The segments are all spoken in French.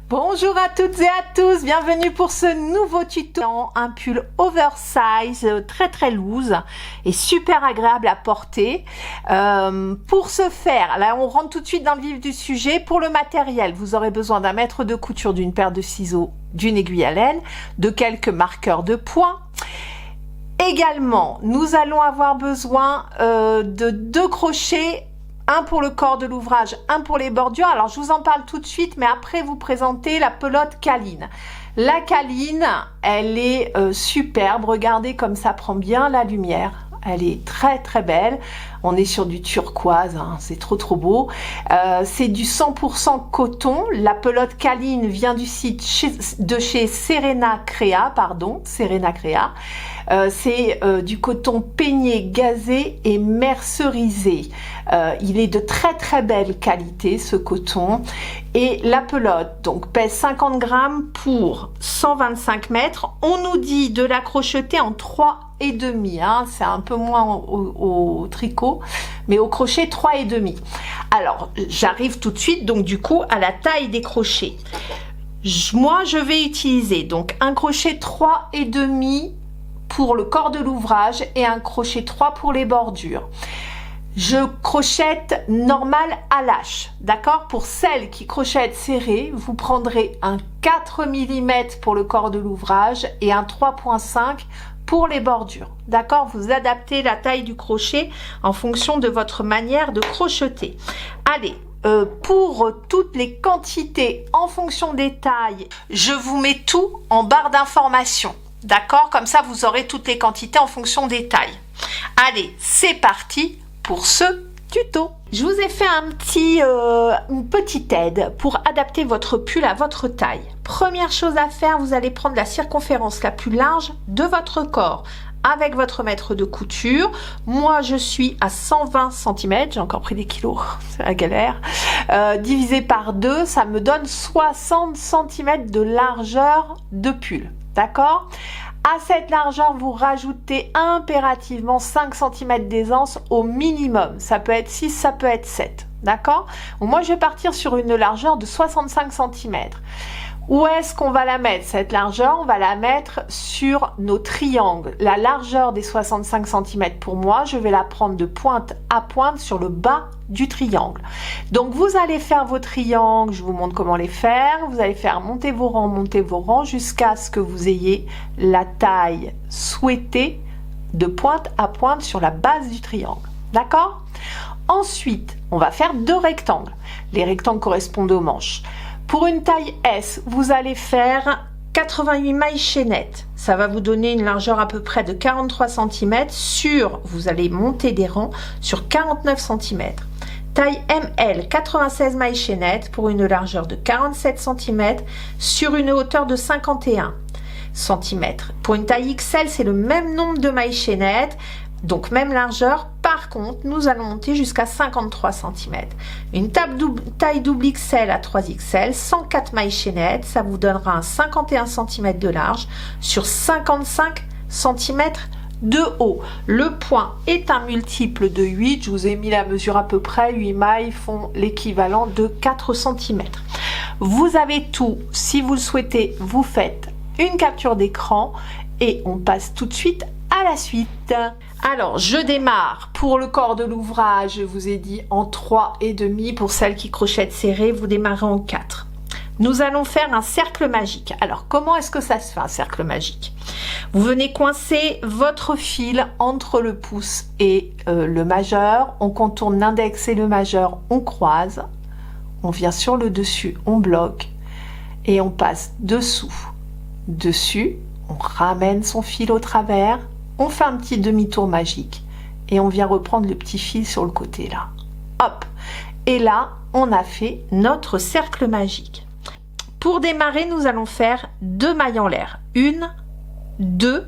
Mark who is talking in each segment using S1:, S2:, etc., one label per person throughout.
S1: Bonjour à toutes et à tous, bienvenue pour ce nouveau tuto. Un pull oversize très loose et super agréable à porter. Pour ce faire, là on rentre tout de suite dans le vif du sujet. Pour le matériel, vous aurez besoin d'un mètre de couture, d'une paire de ciseaux, d'une aiguille à laine, de quelques marqueurs de points. Également, nous allons avoir besoin de 2 crochets. Un pour le corps de l'ouvrage, un pour les bordures. Alors, je vous en parle tout de suite, mais après, vous présenter la pelote Caline. La Caline, elle est superbe. Regardez comme ça prend bien la lumière. Elle est très belle. On est sur du turquoise, hein, c'est trop beau. C'est du 100% coton. La pelote Caline vient du site de chez Serena Crea, Serena Crea. C'est du coton peigné, gazé et mercerisé. Il est de très belle qualité, ce coton. Et la pelote donc pèse 50 grammes pour 125 mètres. On nous dit de la crocheter en 3,5, hein. C'est un peu moins au tricot, mais au crochet 3,5. Alors, j'arrive tout de suite donc du coup à la taille des crochets. Moi, je vais utiliser donc un crochet 3,5 pour le corps de l'ouvrage et un crochet 3 pour les bordures. Je crochette normal à l'âche, d'accord? Pour celles qui crochettent serré, vous prendrez un 4 mm pour le corps de l'ouvrage et un 3,5 pour les bordures, d'accord? Vous adaptez la taille du crochet en fonction de votre manière de crocheter. Allez, pour toutes les quantités en fonction des tailles, je vous mets tout en barre d'informations. D'accord? Comme ça, vous aurez toutes les quantités en fonction des tailles. Allez, c'est parti pour ce tuto. Je vous ai fait une petite aide pour adapter votre pull à votre taille. Première chose à faire, vous allez prendre la circonférence la plus large de votre corps avec votre mètre de couture. Moi, je suis à 120 cm. J'ai encore pris des kilos, c'est la galère. Divisé par 2, ça me donne 60 cm de largeur de pull. D'accord? À cette largeur, vous rajoutez impérativement 5 cm d'aisance au minimum. Ça peut être 6, ça peut être 7. D'accord? Moi, je vais partir sur une largeur de 65 cm. Où est-ce qu'on va la mettre, cette largeur? On va la mettre sur nos triangles. La largeur des 65 cm pour moi, je vais la prendre de pointe à pointe sur le bas du triangle. Donc, vous allez faire vos triangles, je vous montre comment les faire. Vous allez faire monter vos rangs jusqu'à ce que vous ayez la taille souhaitée de pointe à pointe sur la base du triangle. D'accord? Ensuite, on va faire 2 rectangles. Les rectangles correspondent aux manches. Pour une taille S, vous allez faire 88 mailles chaînettes. Ça va vous donner une largeur à peu près de 43 cm vous allez monter des rangs sur 49 cm. Taille ML, 96 mailles chaînettes pour une largeur de 47 cm sur une hauteur de 51 cm. Pour une taille XL, c'est le même nombre de mailles chaînettes, donc même largeur. Par contre, nous allons monter jusqu'à 53 cm. Une taille double XL à 3XL, 104 mailles chaînettes, ça vous donnera un 51 cm de large sur 55 cm de haut. Le point est un multiple de 8, je vous ai mis la mesure à peu près, 8 mailles font l'équivalent de 4 cm. Vous avez tout, si vous le souhaitez, vous faites une capture d'écran et on passe tout de suite à la suite. Alors, je démarre pour le corps de l'ouvrage, je vous ai dit en 3,5. Pour celles qui crochettent serré, vous démarrez en 4. Nous allons faire un cercle magique. Alors, comment est-ce que ça se fait un cercle magique? Vous venez coincer votre fil entre le pouce et le majeur. On contourne l'index et le majeur, on croise. On vient sur le dessus, on bloque. Et on passe dessous. Dessus, on ramène son fil au travers. On fait un petit demi-tour magique et on vient reprendre le petit fil sur le côté là. Hop! Et là, on a fait notre cercle magique. Pour démarrer, nous allons faire 2 mailles en l'air. 1, 2,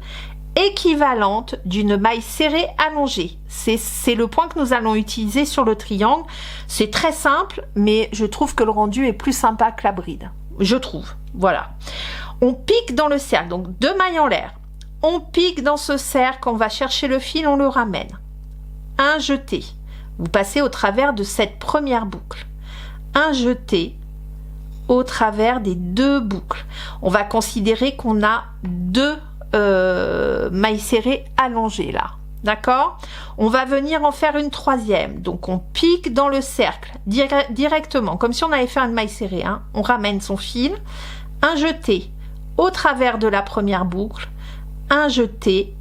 S1: équivalentes d'une maille serrée allongée. C'est le point que nous allons utiliser sur le triangle. C'est très simple, mais je trouve que le rendu est plus sympa que la bride. Je trouve. Voilà. On pique dans le cercle, donc 2 mailles en l'air. On pique dans ce cercle, on va chercher le fil, on le ramène. Un jeté. Vous passez au travers de cette première boucle. Un jeté, au travers des 2 boucles. On va considérer qu'on a 2 mailles serrées allongées là. D'accord? On va venir en faire une 3e. Donc on pique dans le cercle directement, comme si on avait fait une maille serrée. Hein. On ramène son fil, un jeté au travers de la première boucle, un jeté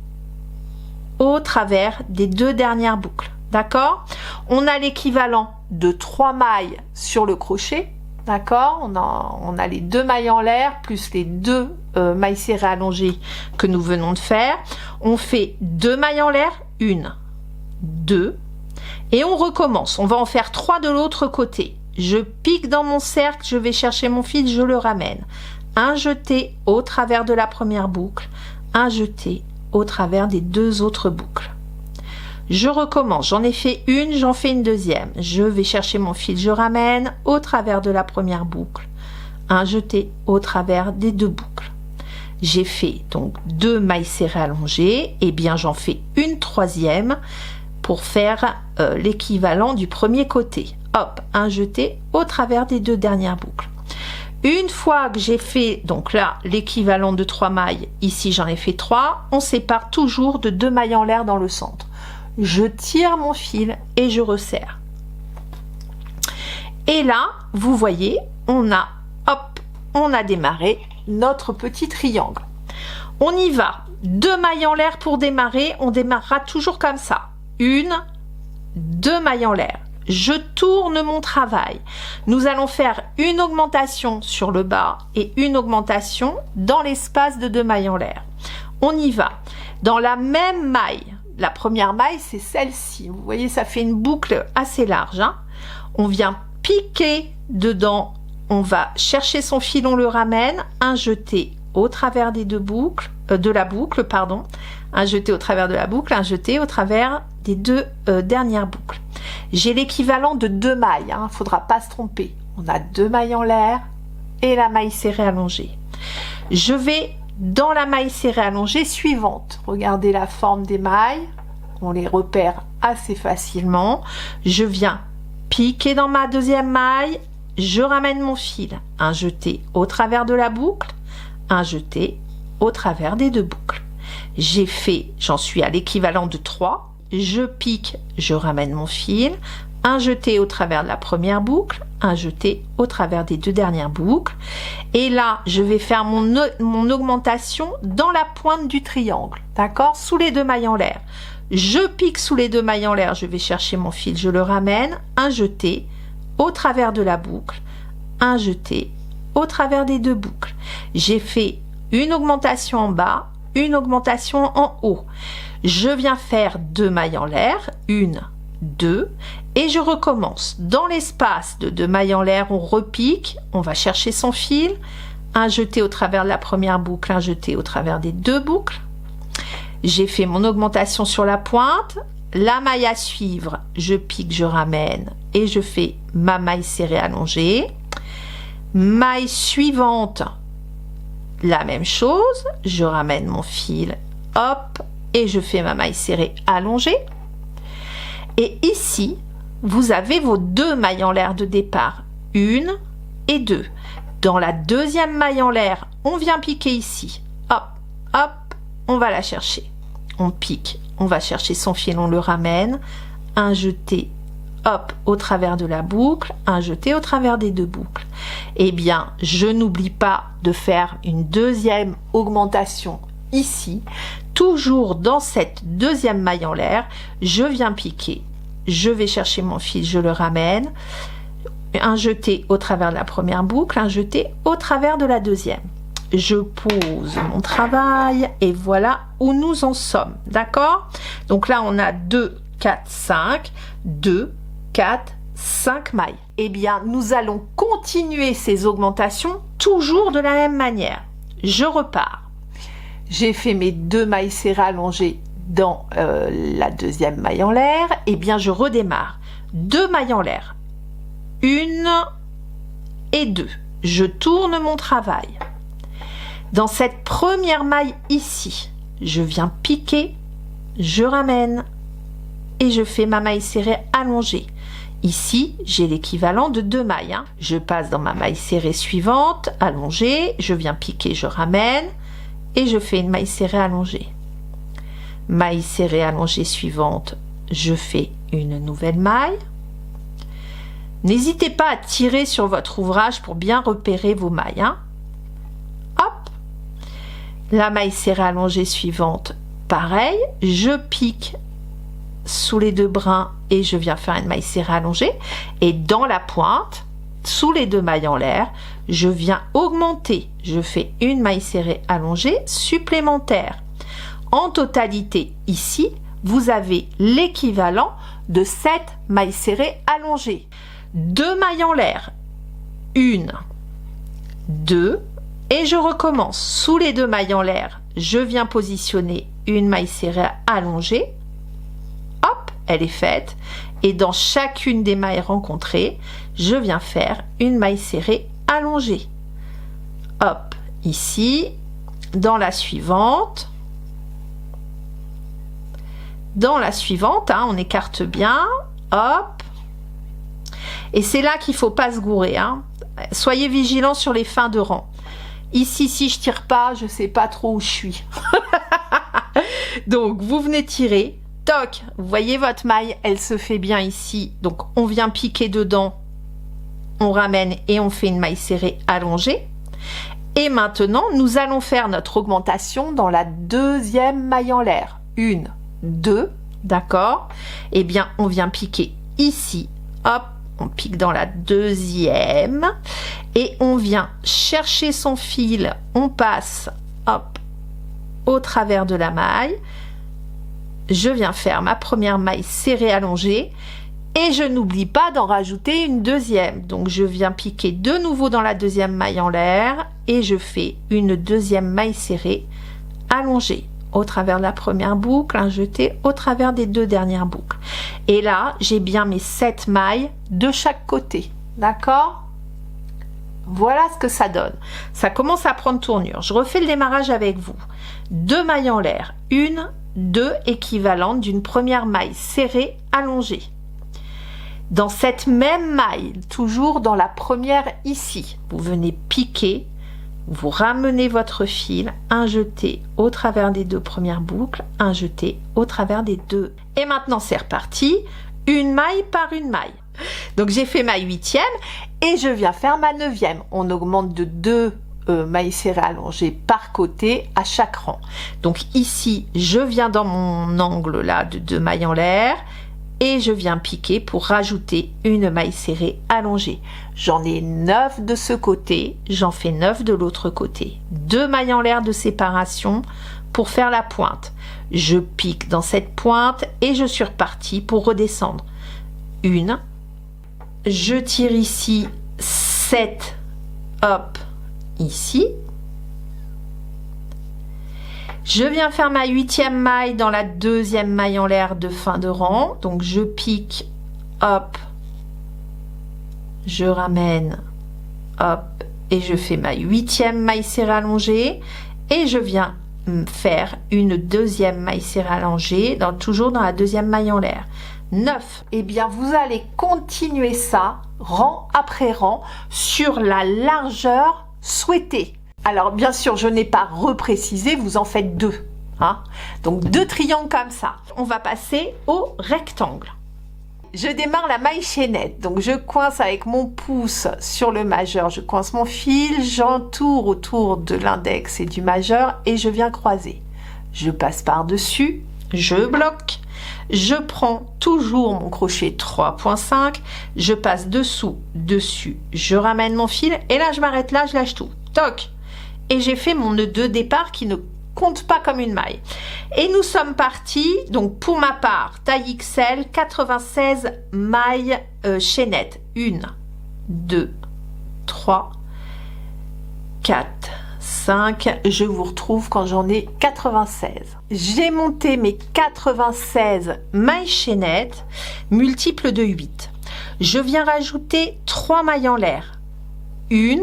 S1: au travers des 2 dernières boucles. D'accord? On a l'équivalent de 3 mailles sur le crochet. D'accord? On a les 2 mailles en l'air plus les 2 mailles serrées allongées que nous venons de faire. On fait 2 mailles en l'air, 1, 2, et on recommence. On va en faire 3 de l'autre côté. Je pique dans mon cercle, je vais chercher mon fil, je le ramène. Un jeté au travers de la première boucle, un jeté au travers des 2 autres boucles. Je recommence, j'en ai fait une, j'en fais une deuxième. Je vais chercher mon fil, je ramène au travers de la première boucle, un jeté au travers des 2 boucles. J'ai fait donc 2 mailles serrées allongées, et bien j'en fais une 3e pour faire l'équivalent du premier côté. Hop, un jeté au travers des 2 dernières boucles. Une fois que j'ai fait donc là l'équivalent de 3 mailles, ici j'en ai fait 3, on sépare toujours de 2 mailles en l'air dans le centre. Je tire mon fil et je resserre. Et là, vous voyez, on a démarré notre petit triangle. On y va. 2 mailles en l'air pour démarrer. On démarrera toujours comme ça. 1, 2 mailles en l'air. Je tourne mon travail. Nous allons faire une augmentation sur le bas et une augmentation dans l'espace de 2 mailles en l'air. On y va. Dans la même maille, la première maille, c'est celle-ci. Vous voyez, ça fait une boucle assez large. Hein. On vient piquer dedans. On va chercher son fil, on le ramène. Un jeté au travers des 2 boucles, de la boucle, pardon. Un jeté au travers de la boucle, un jeté au travers des 2 dernières boucles. J'ai l'équivalent de 2 mailles. Hein. Faudra pas se tromper. On a 2 mailles en l'air et la maille serrée allongée. Je vais dans la maille serrée allongée suivante. Regardez la forme des mailles, on les repère assez facilement. Je viens piquer dans ma 2e maille, je ramène mon fil, un jeté au travers de la boucle, un jeté au travers des 2 boucles. J'ai fait, j'en suis à l'équivalent de 3, je pique, je ramène mon fil, un jeté au travers de la première boucle, un jeté au travers des 2 dernières boucles, et là je vais faire mon augmentation dans la pointe du triangle, d'accord, sous les 2 mailles en l'air. Je pique sous les 2 mailles en l'air, je vais chercher mon fil, je le ramène, un jeté au travers de la boucle, un jeté au travers des 2 boucles. J'ai fait une augmentation en bas, une augmentation en haut. Je viens faire 2 mailles en l'air, 1, 2, et je recommence. Dans l'espace de 2 mailles en l'air, on repique, on va chercher son fil, un jeté au travers de la première boucle, un jeté au travers des 2 boucles. J'ai fait mon augmentation sur la pointe, la maille à suivre, je pique, je ramène et je fais ma maille serrée allongée. Maille suivante, la même chose, je ramène mon fil, hop, et je fais ma maille serrée allongée. Et ici, vous avez vos 2 mailles en l'air de départ, 1 et 2. Dans la 2e maille en l'air, on vient piquer ici, hop, hop, on va la chercher. On pique, on va chercher son fil, on le ramène, un jeté, hop, au travers de la boucle, un jeté au travers des 2 boucles. Eh bien, je n'oublie pas de faire une 2e augmentation ici, toujours dans cette 2e maille en l'air, je viens piquer, je vais chercher mon fil, je le ramène, un jeté au travers de la première boucle, un jeté au travers de la 2e. Je pose mon travail et voilà où nous en sommes, d'accord? Donc là, on a 2, 4, 5, 2, 4, 5 mailles. Eh bien, nous allons continuer ces augmentations toujours de la même manière. Je repars. J'ai fait mes 2 mailles serrées allongées dans la 2e maille en l'air. Eh bien, je redémarre. 2 mailles en l'air. 1 et 2. Je tourne mon travail. Dans cette première maille ici, je viens piquer, je ramène et je fais ma maille serrée allongée. Ici, j'ai l'équivalent de 2 mailles. Hein. Je passe dans ma maille serrée suivante, allongée, je viens piquer, je ramène et je fais une maille serrée allongée. Maille serrée allongée suivante, je fais une nouvelle maille. N'hésitez pas à tirer sur votre ouvrage pour bien repérer vos mailles. Hein. Hop, la maille serrée allongée suivante, pareil, je pique sous les 2 brins et je viens faire une maille serrée allongée. Et dans la pointe, sous les 2 mailles en l'air, je viens augmenter. Je fais une maille serrée allongée supplémentaire. En totalité, ici, vous avez l'équivalent de 7 mailles serrées allongées. 2 mailles en l'air, 1, 2, et je recommence. Sous les 2 mailles en l'air, je viens positionner une maille serrée allongée. Hop, elle est faite. Et dans chacune des mailles rencontrées, je viens faire une maille serrée allongée. Hop, ici, dans la suivante. Dans la suivante, hein, on écarte bien. Hop. Et c'est là qu'il ne faut pas se gourer. Hein. Soyez vigilants sur les fins de rang. Ici, si je tire pas, je ne sais pas trop où je suis. Donc, vous venez tirer. Toc, vous voyez votre maille, elle se fait bien ici. Donc, on vient piquer dedans. On ramène et on fait une maille serrée allongée. Et maintenant, nous allons faire notre augmentation dans la 2e maille en l'air. 1, 2, d'accord? Eh bien, on vient piquer ici. Hop. On pique dans la 2e et on vient chercher son fil, on passe hop, au travers de la maille, je viens faire ma première maille serrée allongée et je n'oublie pas d'en rajouter une 2e, donc je viens piquer de nouveau dans la 2e maille en l'air et je fais une 2e maille serrée allongée. Au travers de la première boucle, un jeté au travers des 2 dernières boucles. Et là, j'ai bien mes 7 mailles de chaque côté. D'accord? Voilà ce que ça donne. Ça commence à prendre tournure. Je refais le démarrage avec vous. 2 mailles en l'air. 1, 2 équivalentes d'une première maille serrée allongée. Dans cette même maille, toujours dans la première ici, vous venez piquer. Vous ramenez votre fil, un jeté au travers des 2 premières boucles, un jeté au travers des 2. Et maintenant, c'est reparti, une maille par une maille. Donc, j'ai fait ma 8e et je viens faire ma 9e. On augmente de 2 mailles serrées allongées par côté à chaque rang. Donc, ici, je viens dans mon angle là de 2 mailles en l'air et je viens piquer pour rajouter une maille serrée allongée. J'en ai 9 de ce côté, j'en fais 9 de l'autre côté. 2 mailles en l'air de séparation pour faire la pointe. Je pique dans cette pointe et je suis repartie pour redescendre. 1, je tire ici 7, hop, ici. Je viens faire ma 8e maille dans la 2e maille en l'air de fin de rang. Donc, je pique, hop, je ramène, hop, et je fais ma 8e maille serrée allongée. Et je viens faire une 2e maille serrée allongée, toujours dans la 2e maille en l'air. 9. Eh bien, vous allez continuer ça, rang après rang, sur la largeur souhaitée. Alors, bien sûr, je n'ai pas reprécisé, vous en faites 2. Hein? Donc, 2 triangles comme ça. On va passer au rectangle. Je démarre la maille chaînette. Donc, je coince avec mon pouce sur le majeur. Je coince mon fil, j'entoure autour de l'index et du majeur et je viens croiser. Je passe par-dessus, je bloque. Je prends toujours mon crochet 3.5. Je passe dessous, dessus. Je ramène mon fil et là, je m'arrête là, je lâche tout. Toc! Et j'ai fait mon nœud de départ qui ne compte pas comme une maille. Et nous sommes partis, donc pour ma part, taille XL, 96 mailles chaînettes. 1, 2, 3, 4, 5. Je vous retrouve quand j'en ai 96. J'ai monté mes 96 mailles chaînettes, multiples de 8. Je viens rajouter 3 mailles en l'air. 1,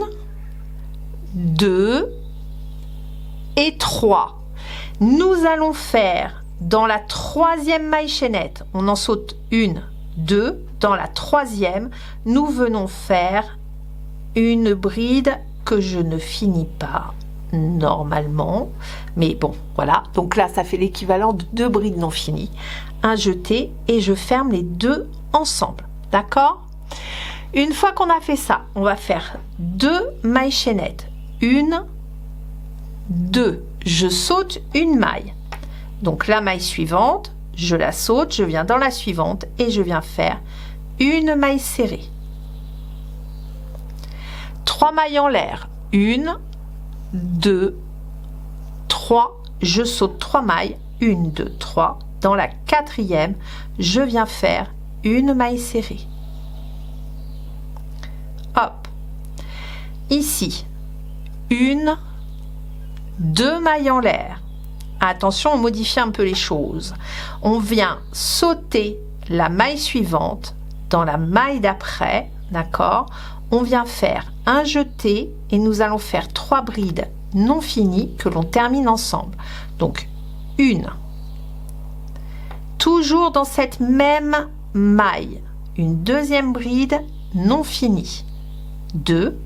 S1: 2 et 3. Nous allons faire dans la 3e maille chaînette, on en saute 1, 2, dans la troisième, nous venons faire une bride que je ne finis pas normalement, mais bon, voilà. Donc là, ça fait l'équivalent de 2 brides non finies. Un jeté et je ferme les deux ensemble, d'accord? Une fois qu'on a fait ça, on va faire 2 mailles chaînettes. 1, 2, je saute une maille. Donc la maille suivante, je la saute, je viens dans la suivante et je viens faire une maille serrée. 3 mailles en l'air. 1, 2, 3, je saute 3 mailles. 1, 2, 3. Dans la quatrième, je viens faire une maille serrée. Hop. Ici, 1, 2 mailles en l'air. Attention, on modifie un peu les choses. On vient sauter la maille suivante dans la maille d'après, d'accord? On vient faire un jeté et nous allons faire 3 brides non finies que l'on termine ensemble. Donc, 1, toujours dans cette même maille, une deuxième bride non finie. 2,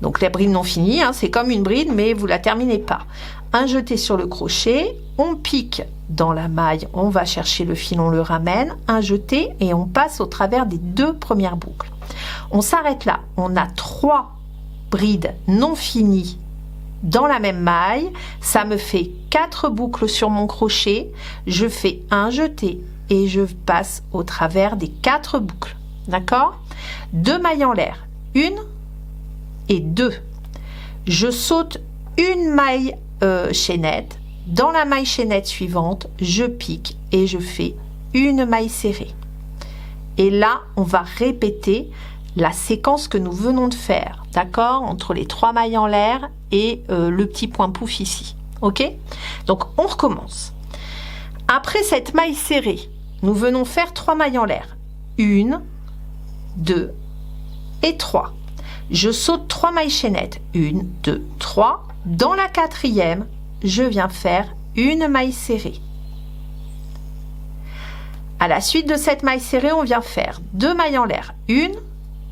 S1: donc la bride non finie, hein, c'est comme une bride, mais vous la terminez pas. Un jeté sur le crochet, on pique dans la maille, on va chercher le fil, on le ramène, un jeté et on passe au travers des 2 premières boucles. On s'arrête là, on a 3 brides non finies dans la même maille, ça me fait 4 boucles sur mon crochet, je fais un jeté et je passe au travers des 4 boucles, d'accord? 2 mailles en l'air, 1 et 2. Je saute une maille chaînette, dans la maille chaînette suivante, je pique et je fais une maille serrée. Et là, on va répéter la séquence que nous venons de faire, d'accord? Entre les 3 mailles en l'air et le petit point pouf ici, ok? Donc, on recommence. Après cette maille serrée, nous venons faire 3 mailles en l'air. 1, 2 et 3. Je saute 3 mailles chaînettes. 1, 2, 3. Dans la quatrième, je viens faire une maille serrée. À la suite de cette maille serrée, on vient faire 2 mailles en l'air. 1,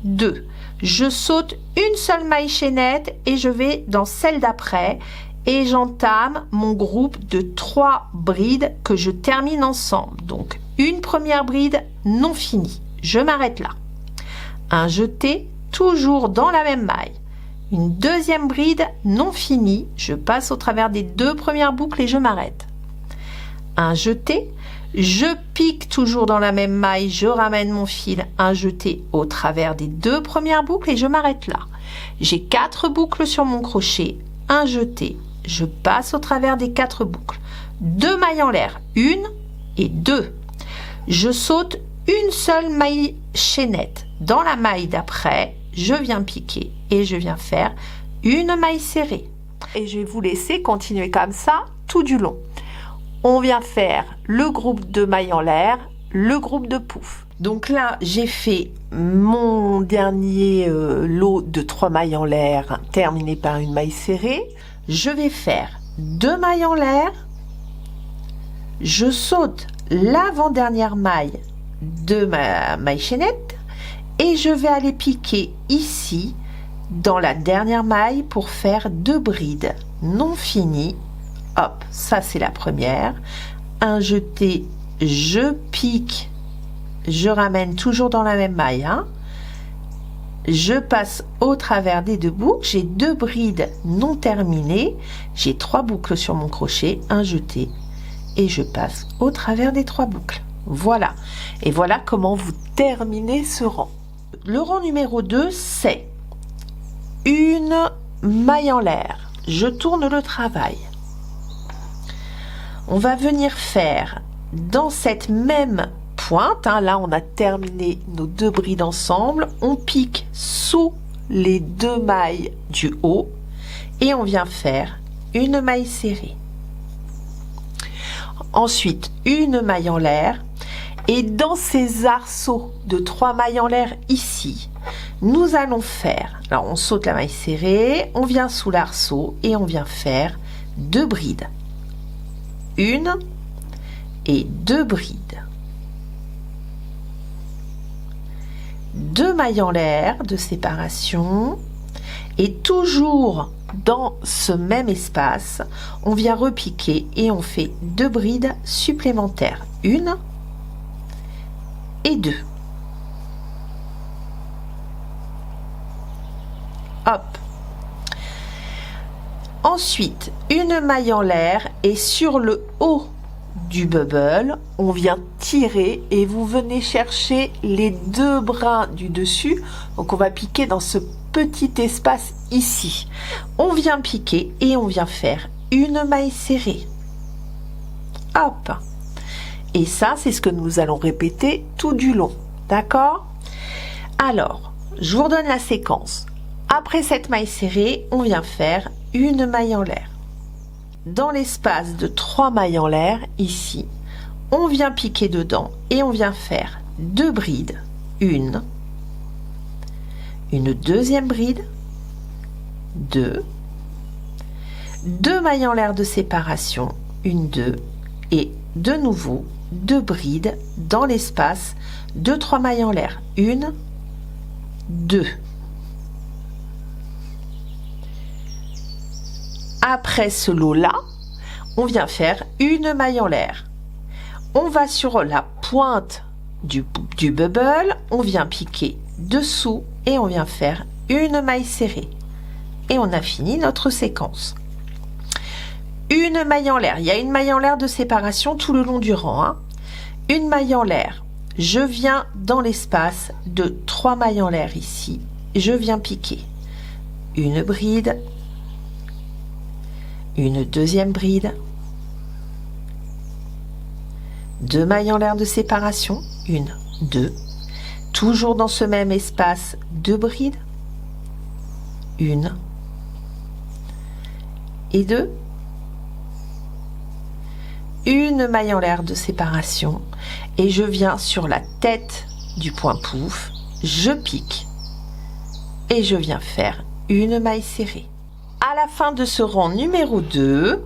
S1: 2. Je saute une seule maille chaînette et je vais dans celle d'après et j'entame mon groupe de 3 brides que je termine ensemble. Donc, une première bride non finie. Je m'arrête là. Un jeté, toujours dans la même maille. Une deuxième bride non finie, je passe au travers des 2 premières boucles et je m'arrête. Un jeté, je pique toujours dans la même maille, je ramène mon fil, un jeté au travers des 2 premières boucles et je m'arrête là. J'ai 4 boucles sur mon crochet, un jeté, je passe au travers des 4 boucles. 2 mailles en l'air, 1 et 2. Je saute une seule maille chaînette. Dans la maille d'après, je viens piquer et je viens faire une maille serrée. Et je vais vous laisser continuer comme ça tout du long. On vient faire le groupe de mailles en l'air, le groupe de pouf. Donc là, j'ai fait mon dernier lot de 3 mailles en l'air terminé par une maille serrée. Je vais faire 2 mailles en l'air. Je saute l'avant-dernière maille de ma maille chaînette et je vais aller piquer ici dans la dernière maille pour faire 2 brides non finies. Hop, ça c'est la première. Un jeté, je pique, je ramène toujours dans la même maille, hein. Je passe au travers des 2 boucles, j'ai 2 brides non terminées, j'ai 3 boucles sur mon crochet, un jeté et je passe au travers des 3 boucles. Voilà, et voilà comment vous terminez ce rang. Le rang numéro 2, c'est une maille en l'air. Je tourne le travail. On va venir faire dans cette même pointe, hein, là on a terminé nos 2 brides ensemble, on pique sous les 2 mailles du haut et on vient faire une maille serrée. Ensuite, une maille en l'air. Et dans ces arceaux de 3 mailles en l'air ici, nous allons faire, alors on saute la maille serrée, on vient sous l'arceau et on vient faire 2 brides. 1 et 2 brides. 2 mailles en l'air de séparation et toujours dans ce même espace, on vient repiquer et on fait 2 brides supplémentaires, 1 et 2. Hop. Ensuite, une maille en l'air et sur le haut du bubble, on vient tirer et vous venez chercher les 2 brins du dessus. Donc on va piquer dans ce petit espace ici. On vient piquer et on vient faire une maille serrée. Hop. Et ça, c'est ce que nous allons répéter tout du long. D'accord? Alors, je vous redonne la séquence. Après cette maille serrée, on vient faire une maille en l'air. Dans l'espace de 3 mailles en l'air, ici, on vient piquer dedans et on vient faire 2 brides. Une deuxième bride, 2 mailles en l'air de séparation, 2 et de nouveau 2 brides dans l'espace de 3 mailles en l'air, 1, 2. Après ce lot-là, on vient faire une maille en l'air. On va sur la pointe du bubble, on vient piquer dessous et on vient faire une maille serrée. Et on a fini notre séquence. Une maille en l'air. Il y a une maille en l'air de séparation tout le long du rang. Hein. Une maille en l'air. Je viens dans l'espace de 3 mailles en l'air ici. Je viens piquer une bride, une deuxième bride, 2 mailles en l'air de séparation, 1, 2, toujours dans ce même espace, 2 brides, 1 et 2, une maille en l'air de séparation et je viens sur la tête du point pouf, je pique et je viens faire une maille serrée. À la fin de ce rang numéro 2,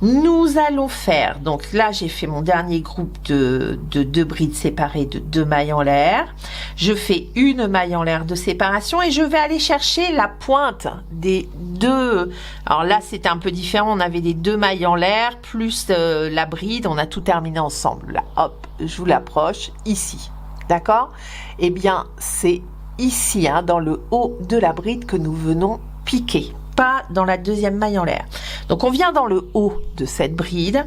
S1: nous allons faire, donc là j'ai fait mon dernier groupe de 2 brides séparées de 2 mailles en l'air, je fais une maille en l'air de séparation et je vais aller chercher la pointe des 2, alors là c'était un peu différent, on avait les 2 mailles en l'air plus la bride, on a tout terminé ensemble, là hop, je vous l'approche, ici, d'accord? Eh bien c'est ici, hein, dans le haut de la bride que nous venons piquer. Pas dans la deuxième maille en l'air. Donc on vient dans le haut de cette bride,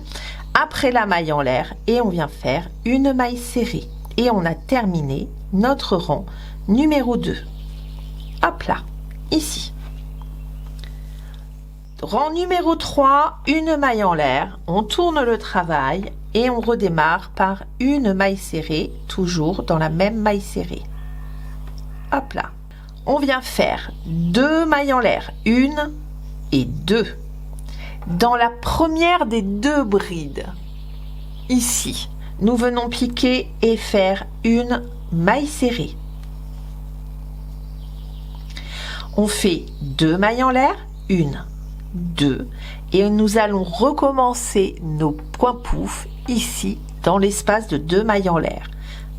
S1: après la maille en l'air, et on vient faire une maille serrée. Et on a terminé notre rang numéro 2. Hop là, ici. Rang numéro 3, une maille en l'air, on tourne le travail et on redémarre par une maille serrée, toujours dans la même maille serrée. Hop là. On vient faire 2 mailles en l'air, 1 et 2. Dans la première des 2 brides, ici, nous venons piquer et faire une maille serrée. On fait 2 mailles en l'air, 1, 2, et nous allons recommencer nos points pouf ici, dans l'espace de 2 mailles en l'air.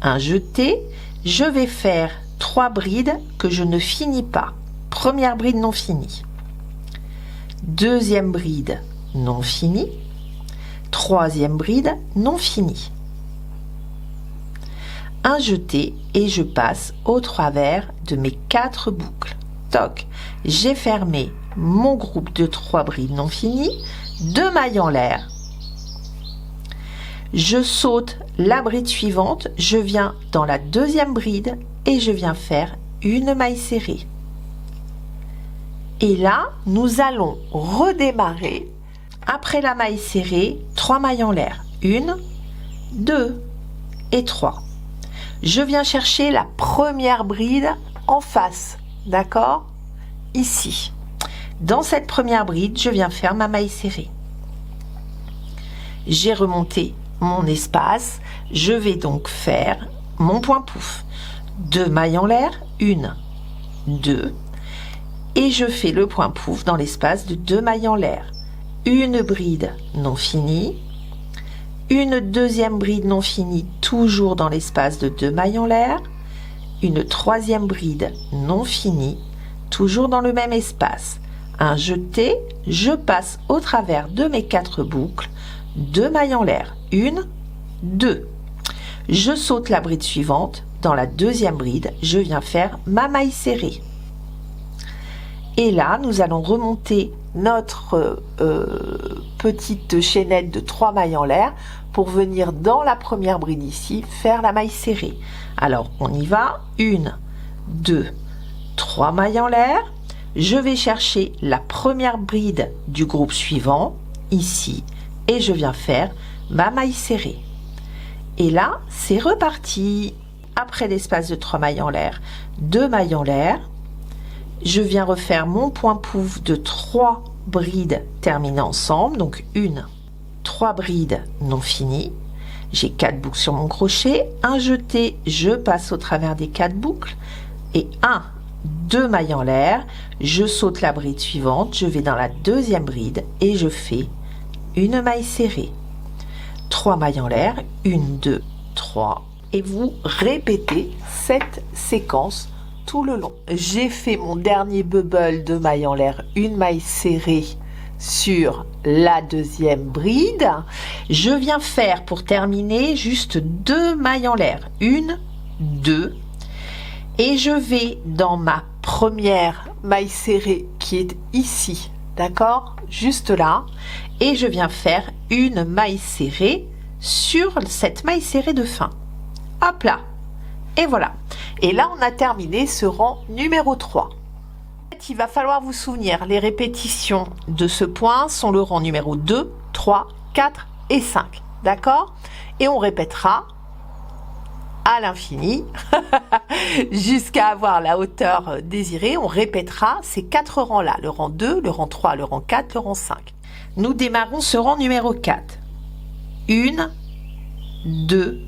S1: Un jeté, je vais faire 3 brides que je ne finis pas. Première bride non finie. Deuxième bride non finie. Troisième bride non finie. Un jeté et je passe au travers de mes 4 boucles. Toc, j'ai fermé mon groupe de 3 brides non finies. 2 mailles en l'air. Je saute la bride suivante, je viens dans la deuxième bride et je viens faire une maille serrée. Et là, nous allons redémarrer après la maille serrée, 3 mailles en l'air. 1, 2 et 3. Je viens chercher la première bride en face, d'accord? Ici. Dans cette première bride, je viens faire ma maille serrée. J'ai remonté mon espace, je vais donc faire mon point pouf. 2 mailles en l'air, 1, 2, et je fais le point pouf dans l'espace de 2 mailles en l'air. Une bride non finie, une deuxième bride non finie, toujours dans l'espace de 2 mailles en l'air, une troisième bride non finie, toujours dans le même espace. Un jeté, je passe au travers de mes 4 boucles, 2 mailles en l'air, 1, 2. Je saute la bride suivante, dans la deuxième bride, je viens faire ma maille serrée. Et là, nous allons remonter notre petite chaînette de 3 mailles en l'air pour venir dans la première bride ici, faire la maille serrée. Alors, on y va, 1, 2, 3 mailles en l'air. Je vais chercher la première bride du groupe suivant, ici, et je viens faire ma maille serrée. Et là, c'est reparti. Après l'espace de 3 mailles en l'air, 2 mailles en l'air, je viens refaire mon point pouf de 3 brides terminées ensemble, donc 3 brides non finies. J'ai 4 boucles sur mon crochet, un jeté, je passe au travers des 4 boucles, et 2 mailles en l'air, je saute la bride suivante, je vais dans la deuxième bride et je fais une maille serrée. 3 mailles en l'air, 1, 2, 3, et vous répétez cette séquence tout le long. J'ai fait mon dernier bubble de maille en l'air, une maille serrée sur la deuxième bride. Je viens faire pour terminer juste 2 mailles en l'air, 1, 2, et je vais dans ma première maille serrée qui est ici, d'accord, juste là, et je viens faire une maille serrée sur cette maille serrée de fin. Hop là, et voilà. Et là, on a terminé ce rang numéro 3. Il va falloir vous souvenir, les répétitions de ce point sont le rang numéro 2, 3, 4 et 5. D'accord? Et on répétera à l'infini jusqu'à avoir la hauteur désirée. On répétera ces 4 rangs-là, le rang 2, le rang 3, le rang 4, le rang 5. Nous démarrons ce rang numéro 4. 1, 2,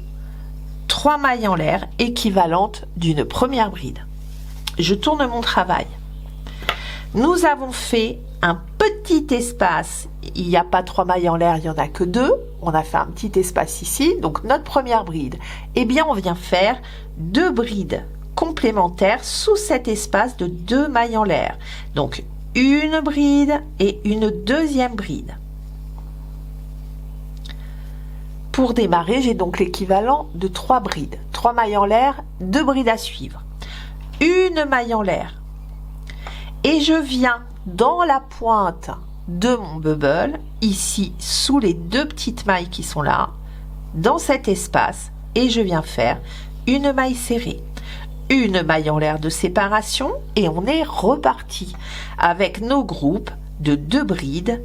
S1: 3 mailles en l'air équivalentes d'une première bride. Je tourne mon travail. Nous avons fait un petit espace, il n'y a pas 3 mailles en l'air, il n'y en a que 2. On a fait un petit espace ici, donc notre première bride. Eh bien, on vient faire 2 brides complémentaires sous cet espace de 2 mailles en l'air. Donc, une bride et une deuxième bride. Pour démarrer, j'ai donc l'équivalent de 3 brides. 3 mailles en l'air, 2 brides à suivre. Une maille en l'air. Et je viens dans la pointe de mon bubble, ici, sous les 2 petites mailles qui sont là, dans cet espace, et je viens faire une maille serrée. Une maille en l'air de séparation, et on est reparti avec nos groupes de 2 brides,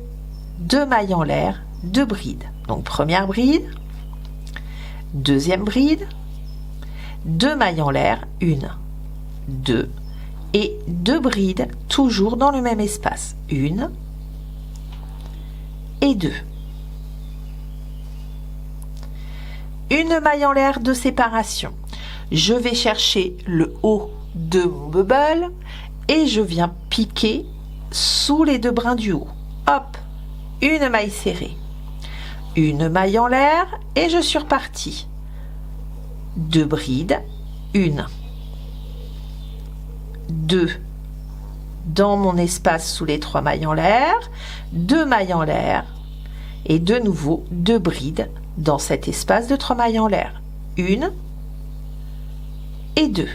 S1: 2 mailles en l'air, 2 brides. Donc première bride, deuxième bride, 2 mailles en l'air, 1, 2, et 2 brides toujours dans le même espace, 1 et 2. Une maille en l'air de séparation. Je vais chercher le haut de mon bubble et je viens piquer sous les 2 brins du haut. Hop, une maille serrée. Une maille en l'air et je suis reparti. 2 brides, 1, 2 dans mon espace sous les 3 mailles en l'air, 2 mailles en l'air et de nouveau 2 brides dans cet espace de 3 mailles en l'air. 1 et 2.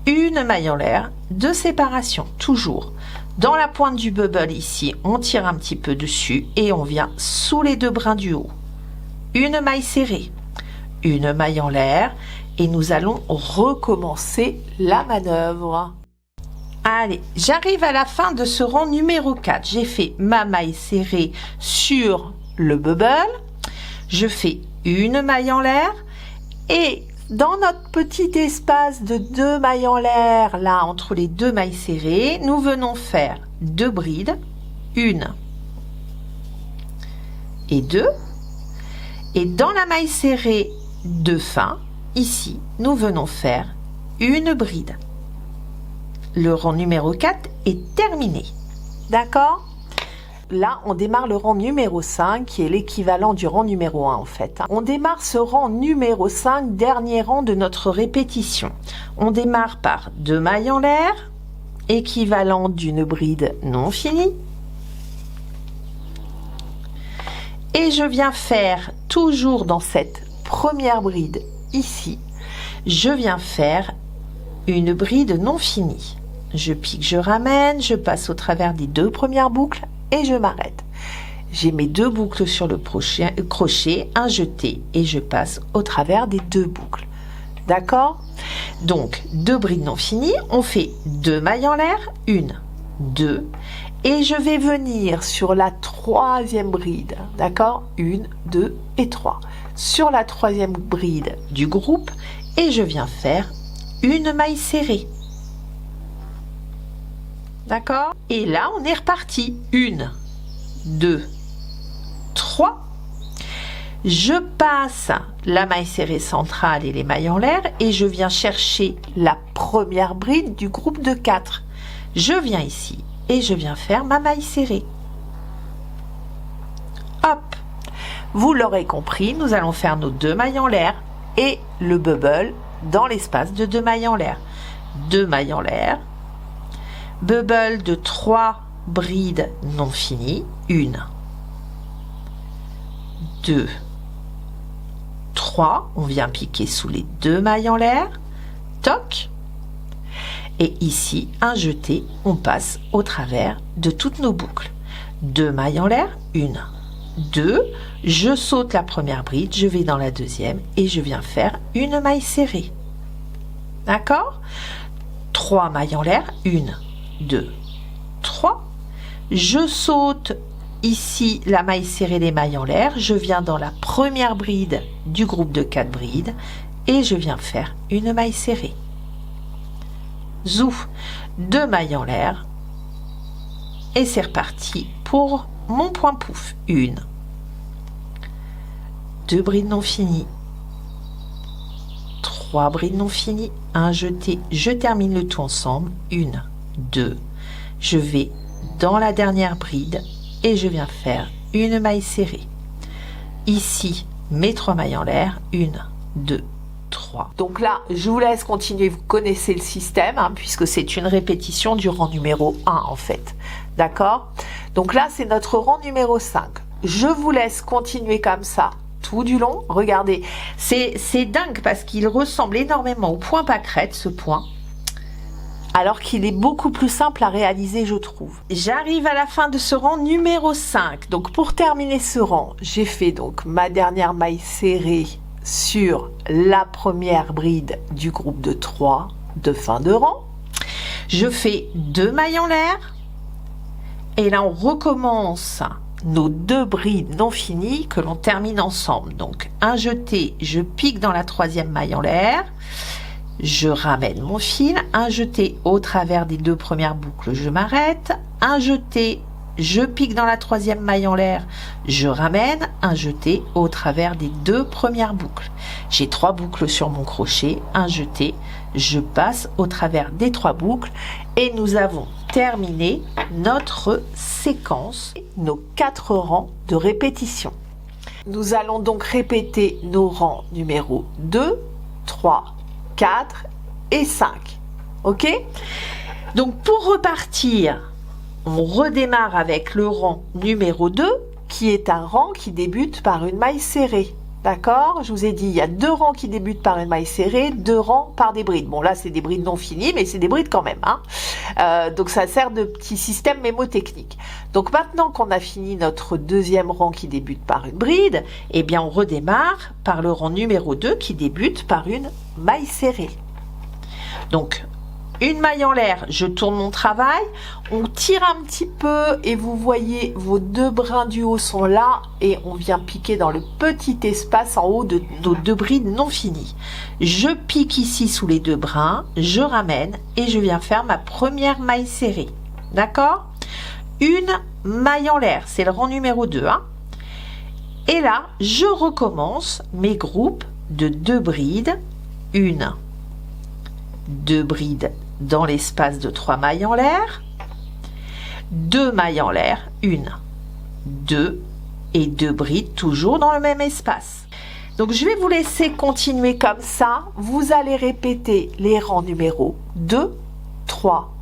S1: Une maille en l'air de séparation, toujours. Dans la pointe du bubble ici, on tire un petit peu dessus et on vient sous les 2 brins du haut. Une maille serrée, une maille en l'air et nous allons recommencer la manœuvre. Allez, j'arrive à la fin de ce rang numéro 4. J'ai fait ma maille serrée sur le bubble. Je fais une maille en l'air et dans notre petit espace de 2 mailles en l'air, là, entre les 2 mailles serrées, nous venons faire 2 brides, 1 et 2. Et dans la maille serrée de fin, ici, nous venons faire une bride. Le rang numéro 4 est terminé. D'accord? Là, on démarre le rang numéro 5, qui est l'équivalent du rang numéro 1 en fait. On démarre ce rang numéro 5, dernier rang de notre répétition. On démarre par 2 mailles en l'air, équivalent d'une bride non finie. Et je viens faire, toujours dans cette première bride ici, je viens faire une bride non finie. Je pique, je ramène, je passe au travers des 2 premières boucles et je m'arrête. J'ai mes 2 boucles sur le crochet, un jeté et je passe au travers des 2 boucles. D'accord? Donc 2 brides non finies, on fait 2 mailles en l'air, 1, 2, et je vais venir sur la 3e bride, d'accord? 1, 2 et 3. Sur la 3e bride du groupe et je viens faire une maille serrée. D'accord? Et là, on est reparti. 1, 2, 3. Je passe la maille serrée centrale et les mailles en l'air et je viens chercher la première bride du groupe de 4. Je viens ici et je viens faire ma maille serrée. Hop! Vous l'aurez compris, nous allons faire nos 2 mailles en l'air et le bubble dans l'espace de 2 mailles en l'air. 2 mailles en l'air, bubble de 3 brides non finies, 1, 2, 3, on vient piquer sous les 2 mailles en l'air, toc, et ici un jeté, on passe au travers de toutes nos boucles. 2 mailles en l'air, 1, 2, je saute la première bride, je vais dans la 2e et je viens faire une maille serrée. D'accord? 3 mailles en l'air, 1, 2, 3. Je saute ici la maille serrée, les mailles en l'air. Je viens dans la première bride du groupe de 4 brides et je viens faire une maille serrée. Zouf, 2 mailles en l'air et c'est reparti pour mon point pouf. 1, 2 brides non finies, 3 brides non finies, un jeté, je termine le tout ensemble. 1, 2, je vais dans la dernière bride et je viens faire une maille serrée. Ici, mes 3 mailles en l'air, 1, 2, 3. Donc là, je vous laisse continuer, vous connaissez le système, hein, puisque c'est une répétition du rang numéro 1 en fait. D'accord? Donc là, c'est notre rang numéro 5. Je vous laisse continuer comme ça tout du long. Regardez, c'est dingue parce qu'il ressemble énormément au point pâquerette, ce point, alors qu'il est beaucoup plus simple à réaliser, je trouve. J'arrive à la fin de ce rang numéro 5. Donc pour terminer ce rang, j'ai fait donc ma dernière maille serrée sur la première bride du groupe de 3 de fin de rang. Je fais 2 mailles en l'air et là on recommence nos 2 brides non finies que l'on termine ensemble. Donc un jeté, je pique dans la 3e maille en l'air, je ramène mon fil, un jeté au travers des 2 premières boucles, je m'arrête, un jeté, je pique dans la 3e maille en l'air, je ramène, un jeté au travers des 2 premières boucles. J'ai 3 boucles sur mon crochet, un jeté, je passe au travers des 3 boucles et nous avons terminé notre séquence, nos 4 rangs de répétition. Nous allons donc répéter nos rangs numéro 2, 3, 4 et 5. Ok? Donc pour repartir, on redémarre avec le rang numéro 2 qui est un rang qui débute par une maille serrée. D'accord? Je vous ai dit, il y a 2 rangs qui débutent par une maille serrée, 2 rangs par des brides. Bon, là, c'est des brides non finies, mais c'est des brides quand même. Hein. Donc, ça sert de petit système mémotechnique. Donc, maintenant qu'on a fini notre 2e rang qui débute par une bride, eh bien, on redémarre par le rang numéro 2 qui débute par une maille serrée. Donc, une maille en l'air, je tourne mon travail, on tire un petit peu et vous voyez vos 2 brins du haut sont là et on vient piquer dans le petit espace en haut de nos 2 brides non finies. Je pique ici sous les 2 brins, je ramène et je viens faire ma première maille serrée. D'accord? Une maille en l'air, c'est le rang numéro 2. Hein. Et là, je recommence mes groupes de 2 brides, 1, 2 brides dans l'espace de 3 mailles en l'air, 2 mailles en l'air, 1, 2 et 2 brides toujours dans le même espace. Donc je vais vous laisser continuer comme ça. Vous allez répéter les rangs numéro 2, 3,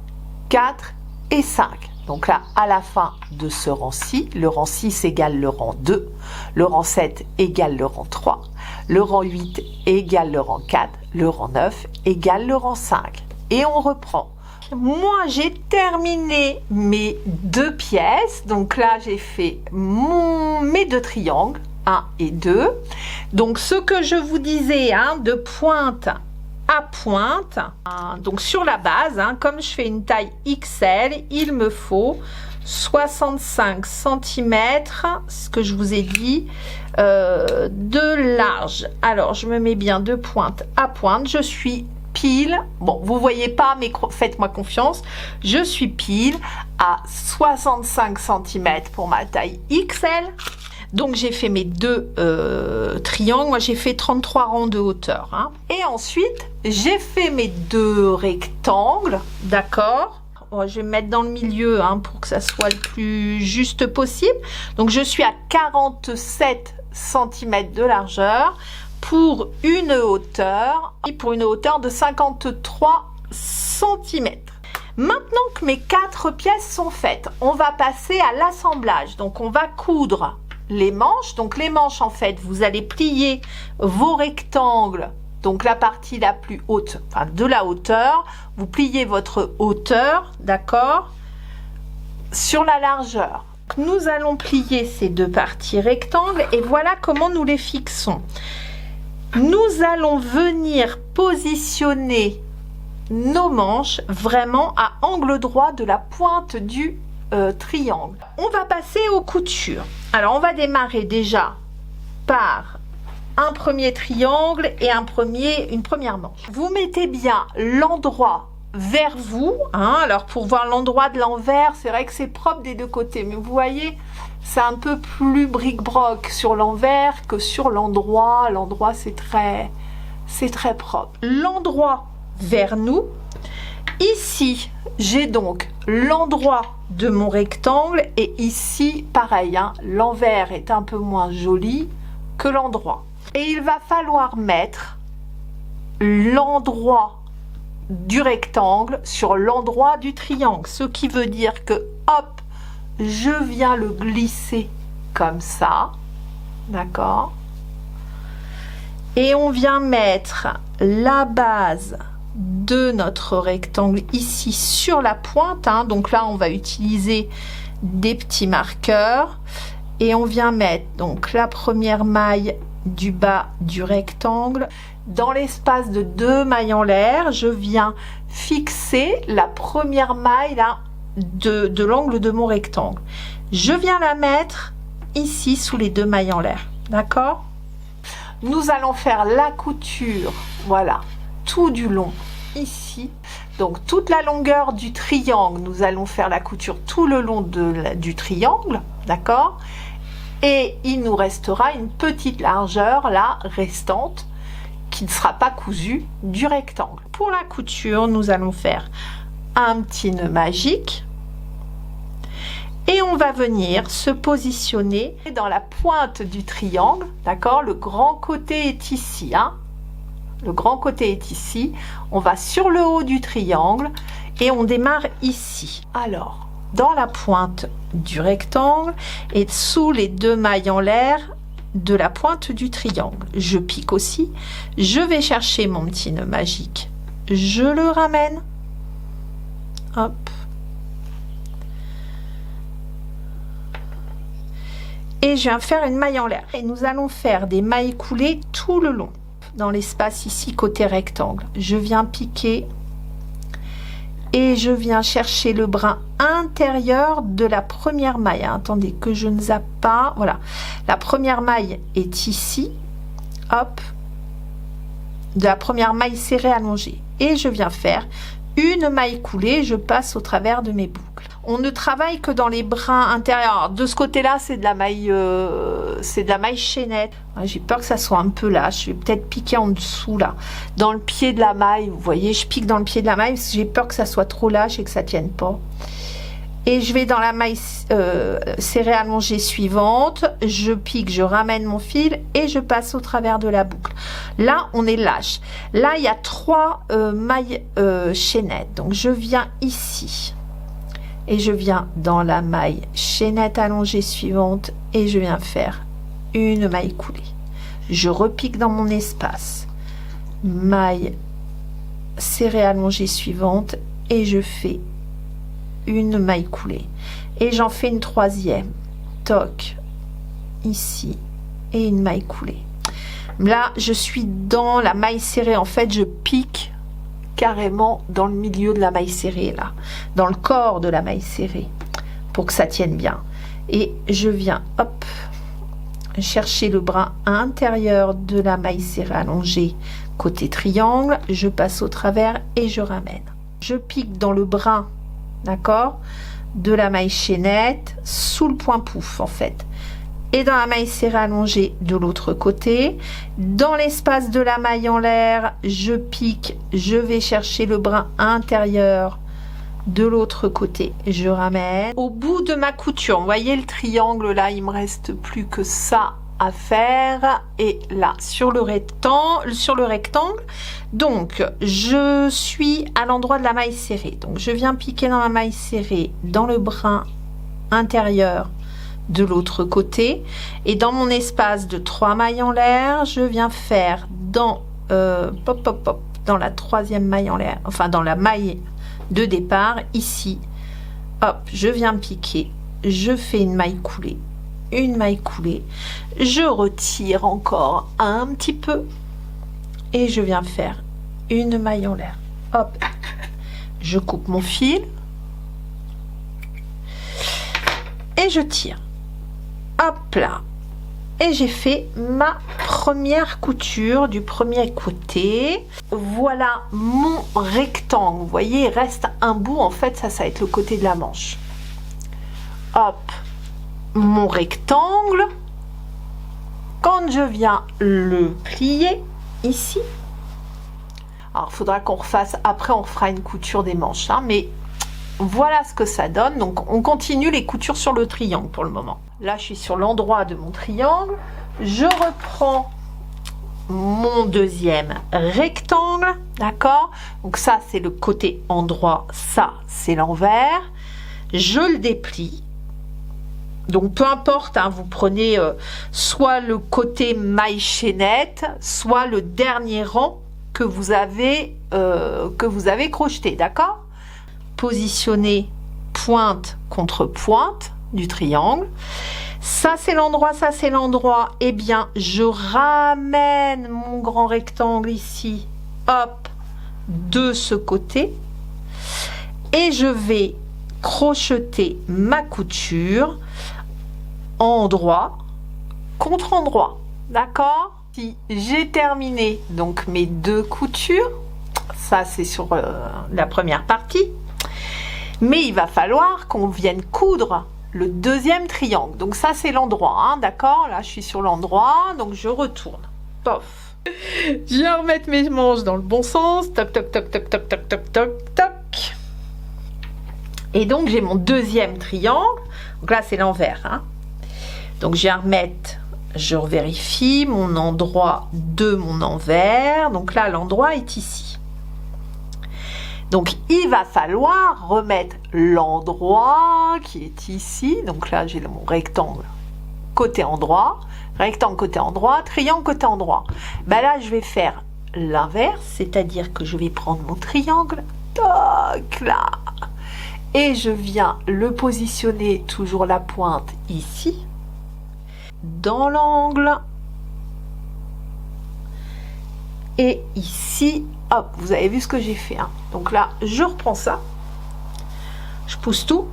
S1: 4 et 5. Donc là, à la fin de ce rang-ci, le rang 6 égale le rang 2, le rang 7 égale le rang 3, le rang 8 égale le rang 4, le rang 9 égale le rang 5. Et on reprend. Moi, j'ai terminé mes 2 pièces. Donc là, j'ai fait mes 2 triangles, 1 et 2. Donc, ce que je vous disais, hein, de pointe à pointe, hein, donc sur la base, hein, comme je fais une taille XL, il me faut 65 cm, ce que je vous ai dit, de large. Alors, je me mets bien de pointe à pointe. Je suis pile, bon, vous voyez pas, mais faites-moi confiance, je suis pile à 65 cm pour ma taille XL. Donc j'ai fait mes 2 triangles, moi j'ai fait 33 rangs de hauteur, hein. Et ensuite j'ai fait mes 2 rectangles, d'accord. Je vais me mettre dans le milieu, hein, pour que ça soit le plus juste possible. Donc je suis à 47 cm de largeur pour une hauteur, et pour une hauteur de 53 cm. Maintenant que mes 4 pièces sont faites, on va passer à l'assemblage. Donc on va coudre les manches. Donc les manches, en fait, vous allez plier vos rectangles, donc la partie la plus haute, enfin de la hauteur, vous pliez votre hauteur, d'accord, sur la largeur. Nous allons plier ces 2 parties rectangles et voilà comment nous les fixons. Nous allons venir positionner nos manches vraiment à angle droit de la pointe du triangle. On va passer aux coutures. Alors on va démarrer déjà par un premier triangle et une première manche. Vous mettez bien l'endroit vers vous, hein. Alors pour voir l'endroit de l'envers, c'est vrai que c'est propre des 2 côtés, mais vous voyez, c'est un peu plus bric-broc sur l'envers que sur l'endroit. L'endroit, c'est très propre. L'endroit vers nous. Ici, j'ai donc l'endroit de mon rectangle et ici, pareil, hein, l'envers est un peu moins joli que l'endroit. Et il va falloir mettre l'endroit du rectangle sur l'endroit du triangle, ce qui veut dire que, hop, je viens le glisser comme ça, d'accord, et on vient mettre la base de notre rectangle ici sur la pointe, hein. Donc là on va utiliser des petits marqueurs et on vient mettre donc la première maille du bas du rectangle dans l'espace de 2 mailles en l'air. Je viens fixer la première maille là de l'angle de mon rectangle. Je viens la mettre ici sous les 2 mailles en l'air, d'accord. Nous allons faire la couture, voilà, tout du long ici. Donc toute la longueur du triangle, nous allons faire la couture tout le long du triangle, d'accord. Et il nous restera une petite largeur là restante qui ne sera pas cousue du rectangle. Pour la couture, nous allons faire un petit nœud magique et on va venir se positionner dans la pointe du triangle, d'accord. Le grand côté est ici, hein. Le grand côté est ici. On va sur le haut du triangle et on démarre ici. Alors, dans la pointe du rectangle et sous les 2 mailles en l'air de la pointe du triangle, je pique aussi. Je vais chercher mon petit nœud magique. Je le ramène. Hop. Et je viens faire une maille en l'air. Et nous allons faire des mailles coulées tout le long. Dans l'espace ici côté rectangle, je viens piquer et je viens chercher le brin intérieur de la première maille. Attendez que je ne zappe pas. Voilà, la première maille est ici, hop, de la première maille serrée allongée, et je viens faire une maille coulée. Je passe au travers de mes boucles. On ne travaille que dans les brins intérieurs. De ce côté-là, c'est de la maille chaînette. J'ai peur que ça soit un peu lâche. Je vais peut-être piquer en dessous là, dans le pied de la maille. Vous voyez, je pique dans le pied de la maille parce que j'ai peur que ça soit trop lâche et que ça tienne pas. et je vais dans la maille serrée allongée suivante, je pique, je ramène mon fil et je passe au travers de la boucle. Là on est lâche, là il y a 3 mailles chaînettes, donc je viens ici et je viens dans la maille chaînette allongée suivante et je viens faire une maille coulée, je repique dans mon espace, maille serrée allongée suivante et je fais une maille coulée et j'en fais une 3e, toc ici et une maille coulée. Là je suis dans la maille serrée, en fait je pique carrément dans le milieu de la maille serrée, là dans le corps de la maille serrée pour que ça tienne bien, et je viens hop chercher le brin intérieur de la maille serrée allongée côté triangle, je passe au travers et je ramène, je pique dans le brin, d'accord, de la maille chaînette sous le point pouf en fait, et dans la maille serrée allongée de l'autre côté, dans l'espace de la maille en l'air, je pique, je vais chercher le brin intérieur de l'autre côté, je ramène au bout de ma couture. Vous voyez le triangle là, il me reste plus que ça à faire, et là sur le rectangle, donc je suis à l'endroit de la maille serrée, donc je viens piquer dans la maille serrée dans le brin intérieur de l'autre côté, et dans mon espace de 3 mailles en l'air, je viens faire dans dans la 3e maille en l'air, enfin dans la maille de départ ici, hop, je viens piquer, je fais une maille coulée, je retire encore un petit peu et je viens faire une maille en l'air, hop, je coupe mon fil et je tire, hop là, et j'ai fait ma première couture du premier côté. Voilà mon rectangle, vous voyez il reste un bout, en fait ça va être le côté de la manche, hop, mon rectangle, quand je viens le plier ici, alors il faudra qu'on refasse, après on fera une couture des manches, hein, mais voilà ce que ça donne. Donc on continue les coutures sur le triangle pour le moment. Là je suis sur l'endroit de mon triangle, je reprends mon 2e rectangle, d'accord, donc ça c'est le côté endroit, ça c'est l'envers, je le déplie, donc peu importe, hein, vous prenez soit le côté maille chaînette, soit le dernier rang que vous avez crocheté, d'accord, positionner pointe contre pointe du triangle, ça c'est l'endroit, ça c'est l'endroit, et bien je ramène mon grand rectangle ici, hop, de ce côté, et je vais crocheter ma couture endroit contre endroit, d'accord. Si j'ai terminé donc mes 2 coutures, ça c'est sur la première partie, mais il va falloir qu'on vienne coudre le 2e triangle, donc ça c'est l'endroit, hein, d'accord, là je suis sur l'endroit, donc je retourne, pof, je vais remettre mes manches dans le bon sens, toc toc toc toc toc toc toc toc toc, et donc j'ai mon 2e triangle, donc là c'est l'envers, hein, donc je vais remettre, je vérifie mon endroit de mon envers, donc là l'endroit est ici. Donc il va falloir remettre l'endroit qui est ici, donc là j'ai mon rectangle côté endroit, rectangle côté endroit, triangle côté endroit. Ben là je vais faire l'inverse, c'est-à-dire que je vais prendre mon triangle, toc là, et je viens le positionner, toujours la pointe ici, dans l'angle, et ici, hop, vous avez vu ce que j'ai fait, hein. Donc là je reprends ça, je pousse tout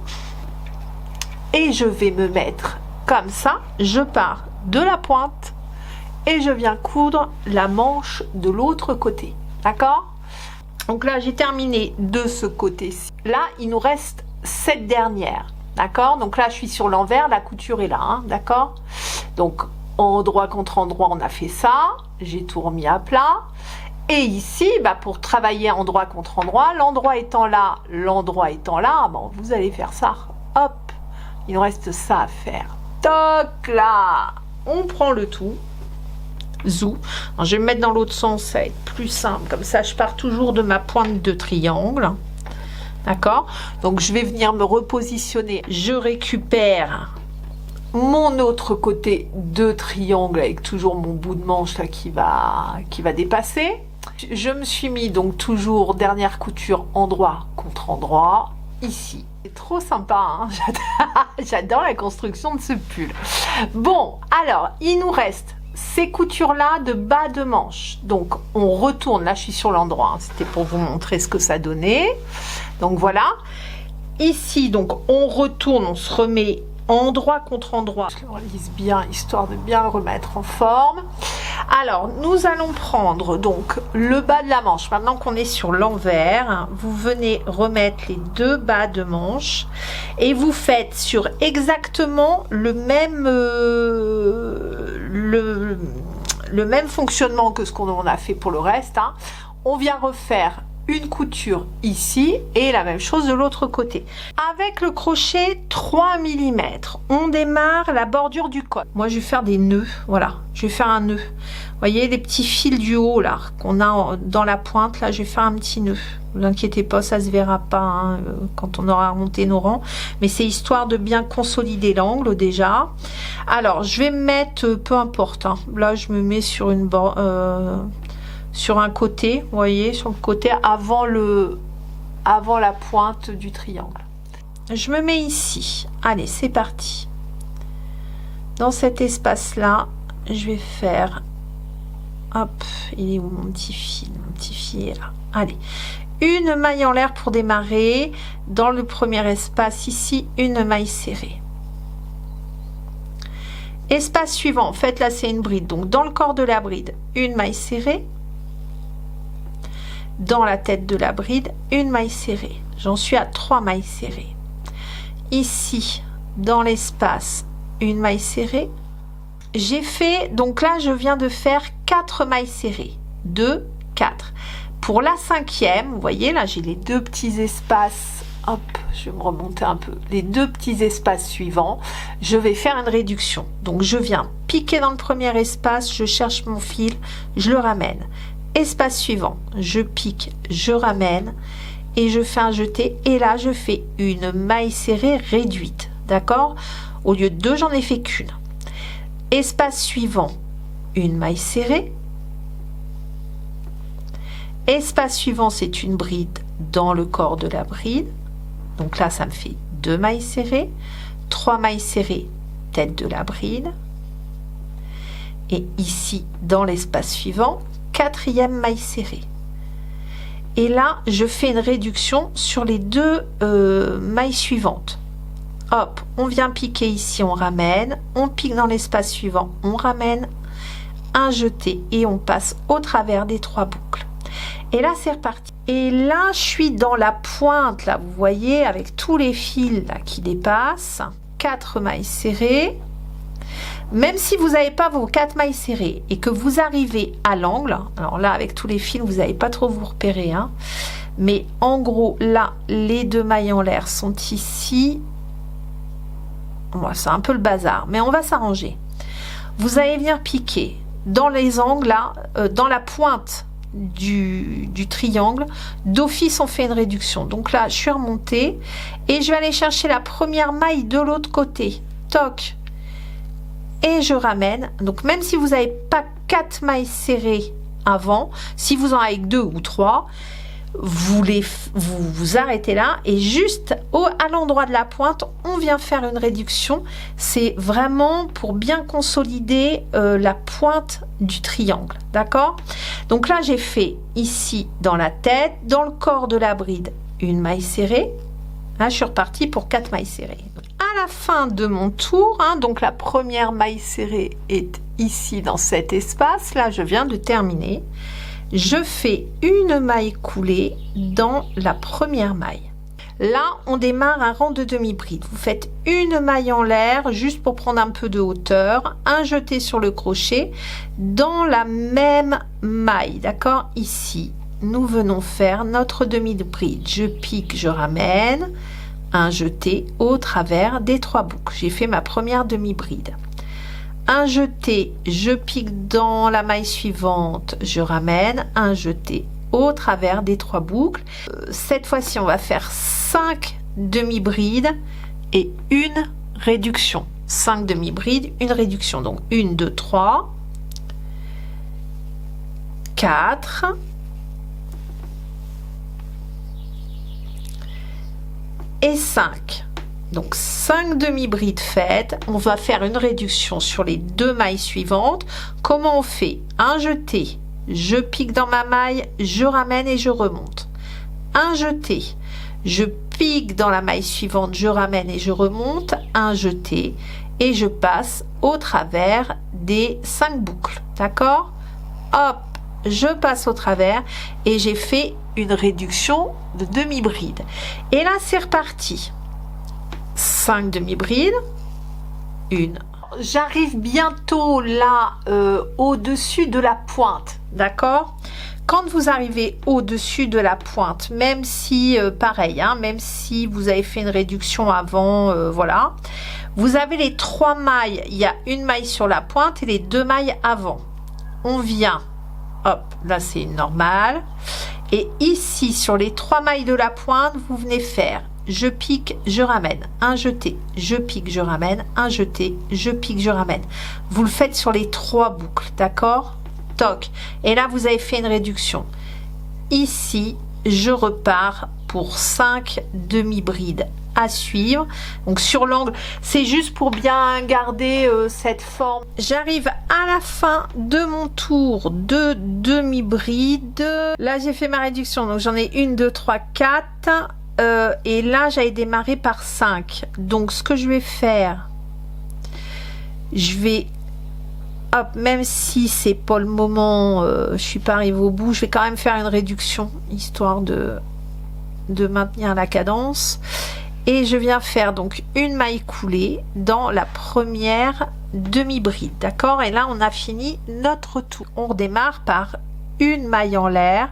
S1: et je vais me mettre comme ça, je pars de la pointe et je viens coudre la manche de l'autre côté, d'accord. Donc là j'ai terminé de ce côté-ci, là il nous reste cette dernière, d'accord. Donc là je suis sur l'envers, la couture est là, hein, d'accord. Donc endroit contre endroit on a fait ça, j'ai tout remis à plat. Et ici, bah, pour travailler endroit contre endroit, l'endroit étant là, bon, vous allez faire ça hop, il nous reste ça à faire. Toc, là, on prend le tout. Zou. Alors, je vais me mettre dans l'autre sens, ça va être plus simple. Comme ça, je pars toujours de ma pointe de triangle. D'accord? Donc, je vais venir me repositionner. Je récupère mon autre côté de triangle avec toujours mon bout de manche là qui va dépasser. Je me suis mis donc toujours dernière couture endroit contre endroit ici. C'est trop sympa, hein. J'adore la construction de ce pull. Bon, alors, il nous reste ces coutures là de bas de manche. Donc on retourne, là je suis sur l'endroit, hein. C'était pour vous montrer ce que ça donnait. Donc voilà, ici donc on retourne, on se remet endroit contre endroit. Je le relise bien histoire de bien le remettre en forme. Alors nous allons prendre donc le bas de la manche. Maintenant qu'on est sur l'envers, vous venez remettre les deux bas de manche et vous faites sur exactement le même le même fonctionnement que ce qu'on a fait pour le reste, hein. On vient refaire une couture ici et la même chose de l'autre côté. Avec le crochet 3 mm, on démarre la bordure du col. Moi je vais faire des nœuds, voilà, je vais faire un nœud. Vous voyez les petits fils du haut là qu'on a dans la pointe, là je vais faire un petit nœud. Ne vous inquiétez pas, ça se verra pas, hein, quand on aura remonté nos rangs, mais c'est histoire de bien consolider l'angle déjà. Alors je vais me mettre, peu importe, hein, là je me mets sur une sur un côté, vous voyez, sur le côté avant la pointe du triangle. Je me mets ici. Allez, c'est parti. Dans cet espace là, je vais faire, hop, il est où mon petit fil? Mon petit fil est là. Allez, une maille en l'air pour démarrer. Dans le premier espace ici, une maille serrée. Espace suivant, en fait là c'est une bride, donc dans le corps de la bride, une maille serrée. Dans la tête de la bride, une maille serrée. J'en suis à 3 mailles serrées. Ici, dans l'espace, une maille serrée. J'ai fait, donc là, je viens de faire 4 mailles serrées. 2, 4. Pour la 5e, vous voyez, là, j'ai les deux petits espaces. Hop, je vais me remonter un peu. Les deux petits espaces suivants, je vais faire une réduction. Donc, je viens piquer dans le premier espace, je cherche mon fil, je le ramène. Espace suivant, je pique, je ramène et je fais un jeté et là je fais une maille serrée réduite, d'accord? Au lieu de 2, j'en ai fait qu'une. Espace suivant, une maille serrée. Espace suivant, c'est une bride dans le corps de la bride. Donc là, ça me fait 2 mailles serrées, 3 mailles serrées, tête de la bride. Et ici, dans l'espace suivant, 4e maille serrée. Et là, je fais une réduction sur les deux mailles suivantes. Hop, on vient piquer ici, on ramène, on pique dans l'espace suivant, on ramène, un jeté et on passe au travers des 3 boucles. Et là, c'est reparti. Et là, je suis dans la pointe, là, vous voyez, avec tous les fils là, qui dépassent. 4 mailles serrées. Même si vous n'avez pas vos 4 mailles serrées et que vous arrivez à l'angle, alors là avec tous les fils vous n'allez pas trop vous repérer, hein, mais en gros là les 2 mailles en l'air sont ici. Bon, c'est un peu le bazar mais on va s'arranger. Vous allez venir piquer dans les angles là, dans la pointe du triangle. D'office on fait une réduction, donc là je suis remontée et je vais aller chercher la première maille de l'autre côté, toc, et je ramène. Donc même si vous n'avez pas 4 mailles serrées avant, si vous en avez 2 ou 3, vous arrêtez là et juste à l'endroit de la pointe on vient faire une réduction. C'est vraiment pour bien consolider la pointe du triangle, d'accord? Donc là j'ai fait ici dans la tête, dans le corps de la bride, une maille serrée. Là je suis repartie pour 4 mailles serrées. À la fin de mon tour, hein, donc la première maille serrée est ici dans cet espace, là je viens de terminer. Je fais une maille coulée dans la première maille. Là on démarre un rang de demi-bride. Vous faites une maille en l'air juste pour prendre un peu de hauteur, un jeté sur le crochet dans la même maille, d'accord? Ici nous venons faire notre demi-bride. Je pique, je ramène, un jeté au travers des 3 boucles. J'ai fait ma première demi-bride. Un jeté, je pique dans la maille suivante, je ramène, un jeté au travers des 3 boucles. Cette fois-ci, on va faire 5 demi-brides et une réduction. 5 demi-brides, une réduction. Donc 1, 2, 3, 4, et 5. Donc 5 demi-brides faites, on va faire une réduction sur les 2 mailles suivantes. Comment on fait? Un jeté, je pique dans ma maille, je ramène et je remonte. Un jeté, je pique dans la maille suivante, je ramène et je remonte. Un jeté et je passe au travers des 5 boucles. D'accord? Hop, je passe au travers et j'ai fait une réduction de demi-bride. Et là, c'est reparti. 5 demi-brides, une. J'arrive bientôt là au-dessus de la pointe, d'accord? Quand vous arrivez au-dessus de la pointe, même si, pareil, hein, même si vous avez fait une réduction avant, voilà, vous avez les 3 mailles, il y a une maille sur la pointe et les 2 mailles avant. On vient, hop, là c'est normal. Et ici, sur les 3 mailles de la pointe, vous venez faire je pique, je ramène, un jeté, je pique, je ramène, un jeté, je pique, je ramène. Vous le faites sur les 3 boucles, d'accord? Toc. Et là, vous avez fait une réduction. Ici, je repars pour 5 demi-brides à suivre. Donc sur l'angle, c'est juste pour bien garder cette forme. J'arrive à la fin de mon tour de demi-bride. Là, j'ai fait ma réduction. Donc j'en ai 1, 2, 3, 4. Et là, j'avais démarré par 5. Donc ce que je vais faire, je vais, hop, même si c'est pas le moment, je suis pas arrivée au bout, je vais quand même faire une réduction, histoire de maintenir la cadence. Et je viens faire donc une maille coulée dans la première demi-bride, d'accord? Et là, on a fini notre tour. On redémarre par une maille en l'air.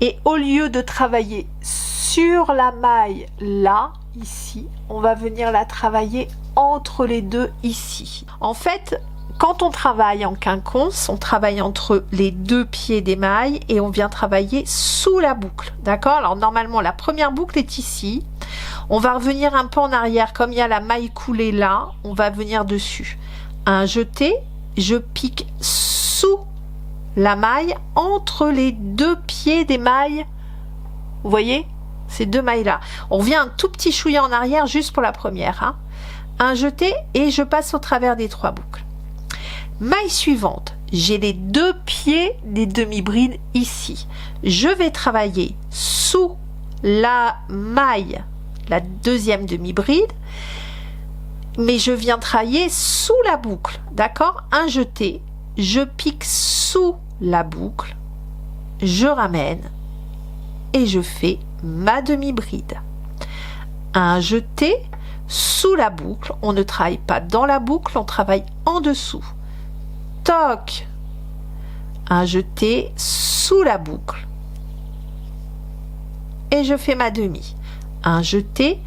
S1: Et au lieu de travailler sur la maille là, ici, on va venir la travailler entre les deux ici. En fait, quand on travaille en quinconce, on travaille entre les 2 pieds des mailles et on vient travailler sous la boucle, d'accord? Alors normalement, la première boucle est ici. On va revenir un peu en arrière, comme il y a la maille coulée là, on va venir dessus. Un jeté, je pique sous la maille entre les 2 pieds des mailles. Vous voyez? Ces 2 mailles là. On revient un tout petit chouïa en arrière juste pour la première. Hein. Un jeté et je passe au travers des 3 boucles. Maille suivante, j'ai les 2 pieds des demi-brides ici. Je vais travailler sous la maille, la deuxième demi-bride, mais je viens travailler sous la boucle, d'accord? Un jeté, je pique sous la boucle, je ramène et je fais ma demi-bride. Un jeté sous la boucle, on ne travaille pas dans la boucle, on travaille en dessous. Toc, un jeté sous la boucle et je fais ma demi. Un jeté,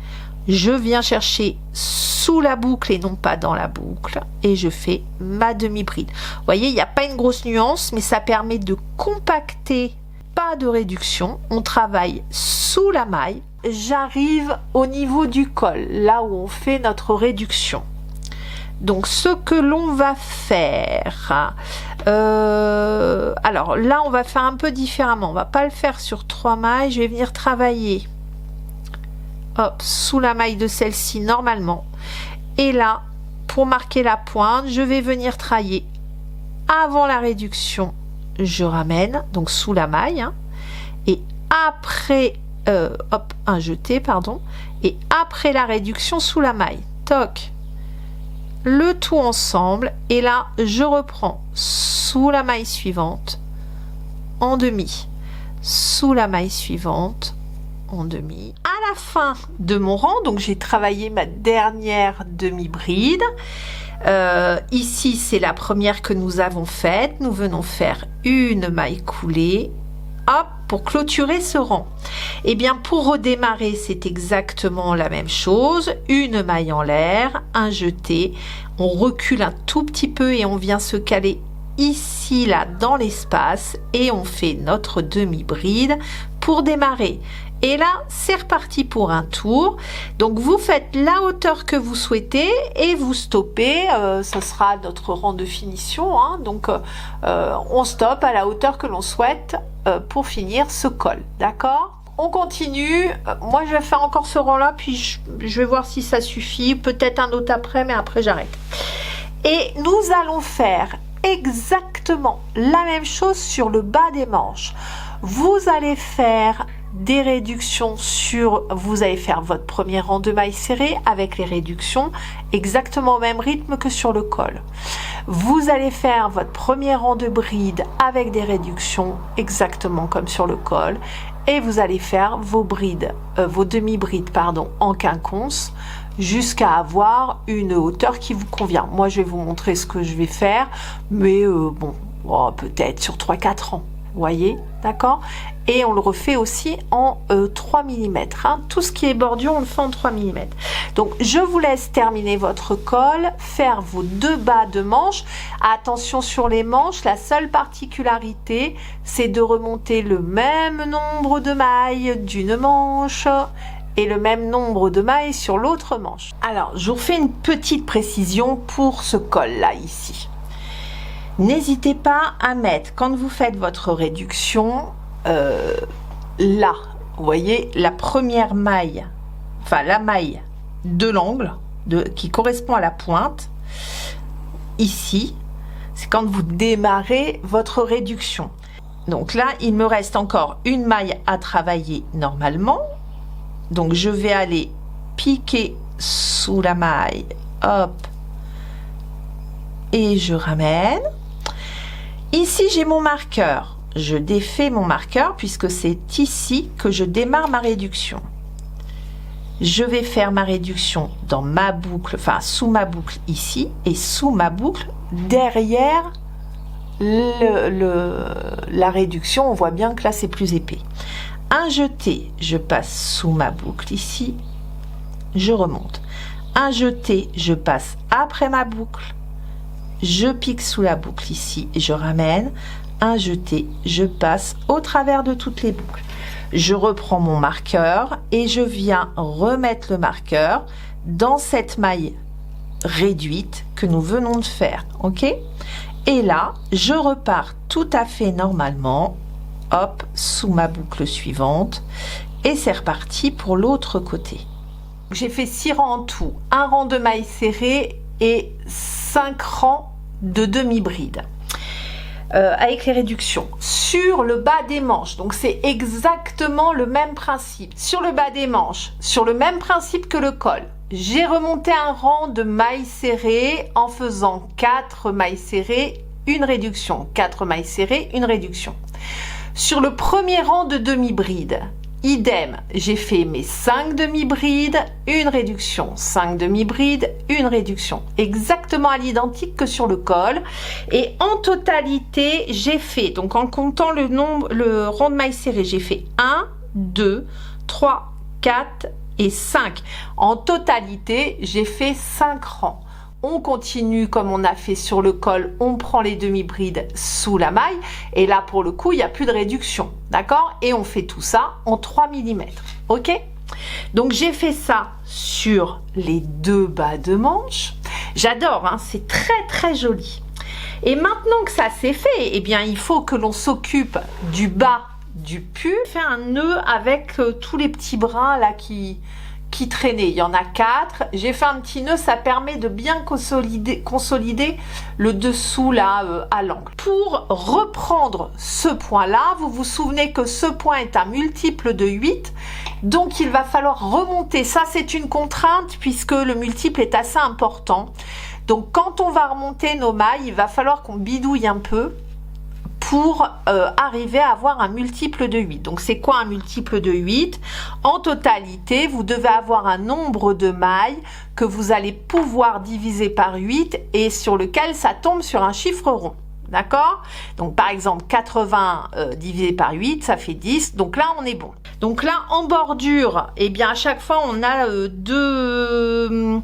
S1: je viens chercher sous la boucle et non pas dans la boucle et je fais ma demi-bride. Vous voyez, il n'y a pas une grosse nuance, mais ça permet de compacter. Pas de réduction, on travaille sous la maille. J'arrive au niveau du col, là où on fait notre réduction. Donc ce que l'on va faire, alors là on va faire un peu différemment, on va pas le faire sur 3 mailles, je vais venir travailler, hop, sous la maille de celle-ci normalement, et là pour marquer la pointe, je vais venir travailler avant la réduction, je ramène, donc sous la maille, hein, et après, hop, un jeté, pardon, et après la réduction sous la maille, toc, le tout ensemble et là je reprends sous la maille suivante en demi, sous la maille suivante en demi. À la fin de mon rang, donc j'ai travaillé ma dernière demi-bride. Ici c'est la première que nous avons faite, nous venons faire une maille coulée, hop, pour clôturer ce rang. Et bien pour redémarrer, c'est exactement la même chose. Une maille en l'air, un jeté, on recule un tout petit peu et on vient se caler ici là dans l'espace et on fait notre demi-bride pour démarrer. Et là c'est reparti pour un tour. Donc vous faites la hauteur que vous souhaitez et vous stoppez, ce sera notre rang de finition, hein. Donc on stoppe à la hauteur que l'on souhaite pour finir ce col, d'accord? On continue. Moi je vais faire encore ce rang là, puis je vais voir si ça suffit, peut-être un autre après, mais après j'arrête. Et nous allons faire exactement la même chose sur le bas des manches. Vous allez faire des réductions vous allez faire votre premier rang de mailles serrées avec les réductions exactement au même rythme que sur le col. Vous allez faire votre premier rang de bride avec des réductions exactement comme sur le col et vous allez faire vos brides, vos demi-brides pardon, en quinconce jusqu'à avoir une hauteur qui vous convient. Moi je vais vous montrer ce que je vais faire, mais bon, peut-être sur 3-4 ans. Voyez, d'accord? Et on le refait aussi en 3 mm. Hein. Tout ce qui est bordure, on le fait en 3 mm. Donc, je vous laisse terminer votre col, faire vos 2 bas de manches. Attention sur les manches, la seule particularité, c'est de remonter le même nombre de mailles d'une manche et le même nombre de mailles sur l'autre manche. Alors, je vous fais une petite précision pour ce col-là, ici. N'hésitez pas à mettre, quand vous faites votre réduction, là, vous voyez, la première maille, enfin la maille de l'angle qui correspond à la pointe, ici, c'est quand vous démarrez votre réduction. Donc là, il me reste encore une maille à travailler normalement. Donc je vais aller piquer sous la maille, hop, et je ramène. Ici, j'ai mon marqueur. Je défais mon marqueur puisque c'est ici que je démarre ma réduction. Je vais faire ma réduction dans ma boucle, enfin sous ma boucle ici et sous ma boucle derrière la réduction. On voit bien que là, c'est plus épais. Un jeté, je passe sous ma boucle ici, je remonte. Un jeté, je passe après ma boucle. Je pique sous la boucle ici et je ramène. Un jeté, je passe au travers de toutes les boucles. Je reprends mon marqueur et je viens remettre le marqueur dans cette maille réduite que nous venons de faire, ok? Et là, je repars tout à fait normalement, hop, sous ma boucle suivante et c'est reparti pour l'autre côté. J'ai fait 6 rangs en tout, un rang de mailles serrées et 5 rangs de demi-bride avec les réductions sur le bas des manches. Donc c'est exactement le même principe sur le bas des manches, sur le même principe que le col. J'ai remonté un rang de mailles serrées en faisant 4 mailles serrées, une réduction, 4 mailles serrées, une réduction. Sur le premier rang de demi-bride, idem, j'ai fait mes 5 demi-brides, une réduction, 5 demi-brides, une réduction, exactement à l'identique que sur le col. Et en totalité, j'ai fait, donc en comptant le rang de mailles serrées, j'ai fait 1, 2, 3, 4 et 5. En totalité, j'ai fait 5 rangs. On continue comme on a fait sur le col, on prend les demi-brides sous la maille et là pour le coup il n'y a plus de réduction, d'accord? Et on fait tout ça en 3 mm, ok? Donc j'ai fait ça sur les 2 bas de manche. J'adore, hein, c'est très joli. Et maintenant que ça c'est fait, eh bien il faut que l'on s'occupe du bas du pull. Fait un nœud avec tous les petits brins là qui traînaient. Il y en a 4. J'ai fait un petit nœud, ça permet de bien consolider le dessous là à l'angle. Pour reprendre ce point là, vous vous souvenez que ce point est un multiple de 8, donc il va falloir remonter. Ça c'est une contrainte puisque le multiple est assez important. Donc quand on va remonter nos mailles, il va falloir qu'on bidouille un peu pour arriver à avoir un multiple de 8. Donc c'est quoi un multiple de 8? En totalité, vous devez avoir un nombre de mailles que vous allez pouvoir diviser par 8 et sur lequel ça tombe sur un chiffre rond. d'accord? Donc par exemple 80 divisé par 8, ça fait 10, donc là on est bon. Donc là en bordure, eh bien à chaque fois on a deux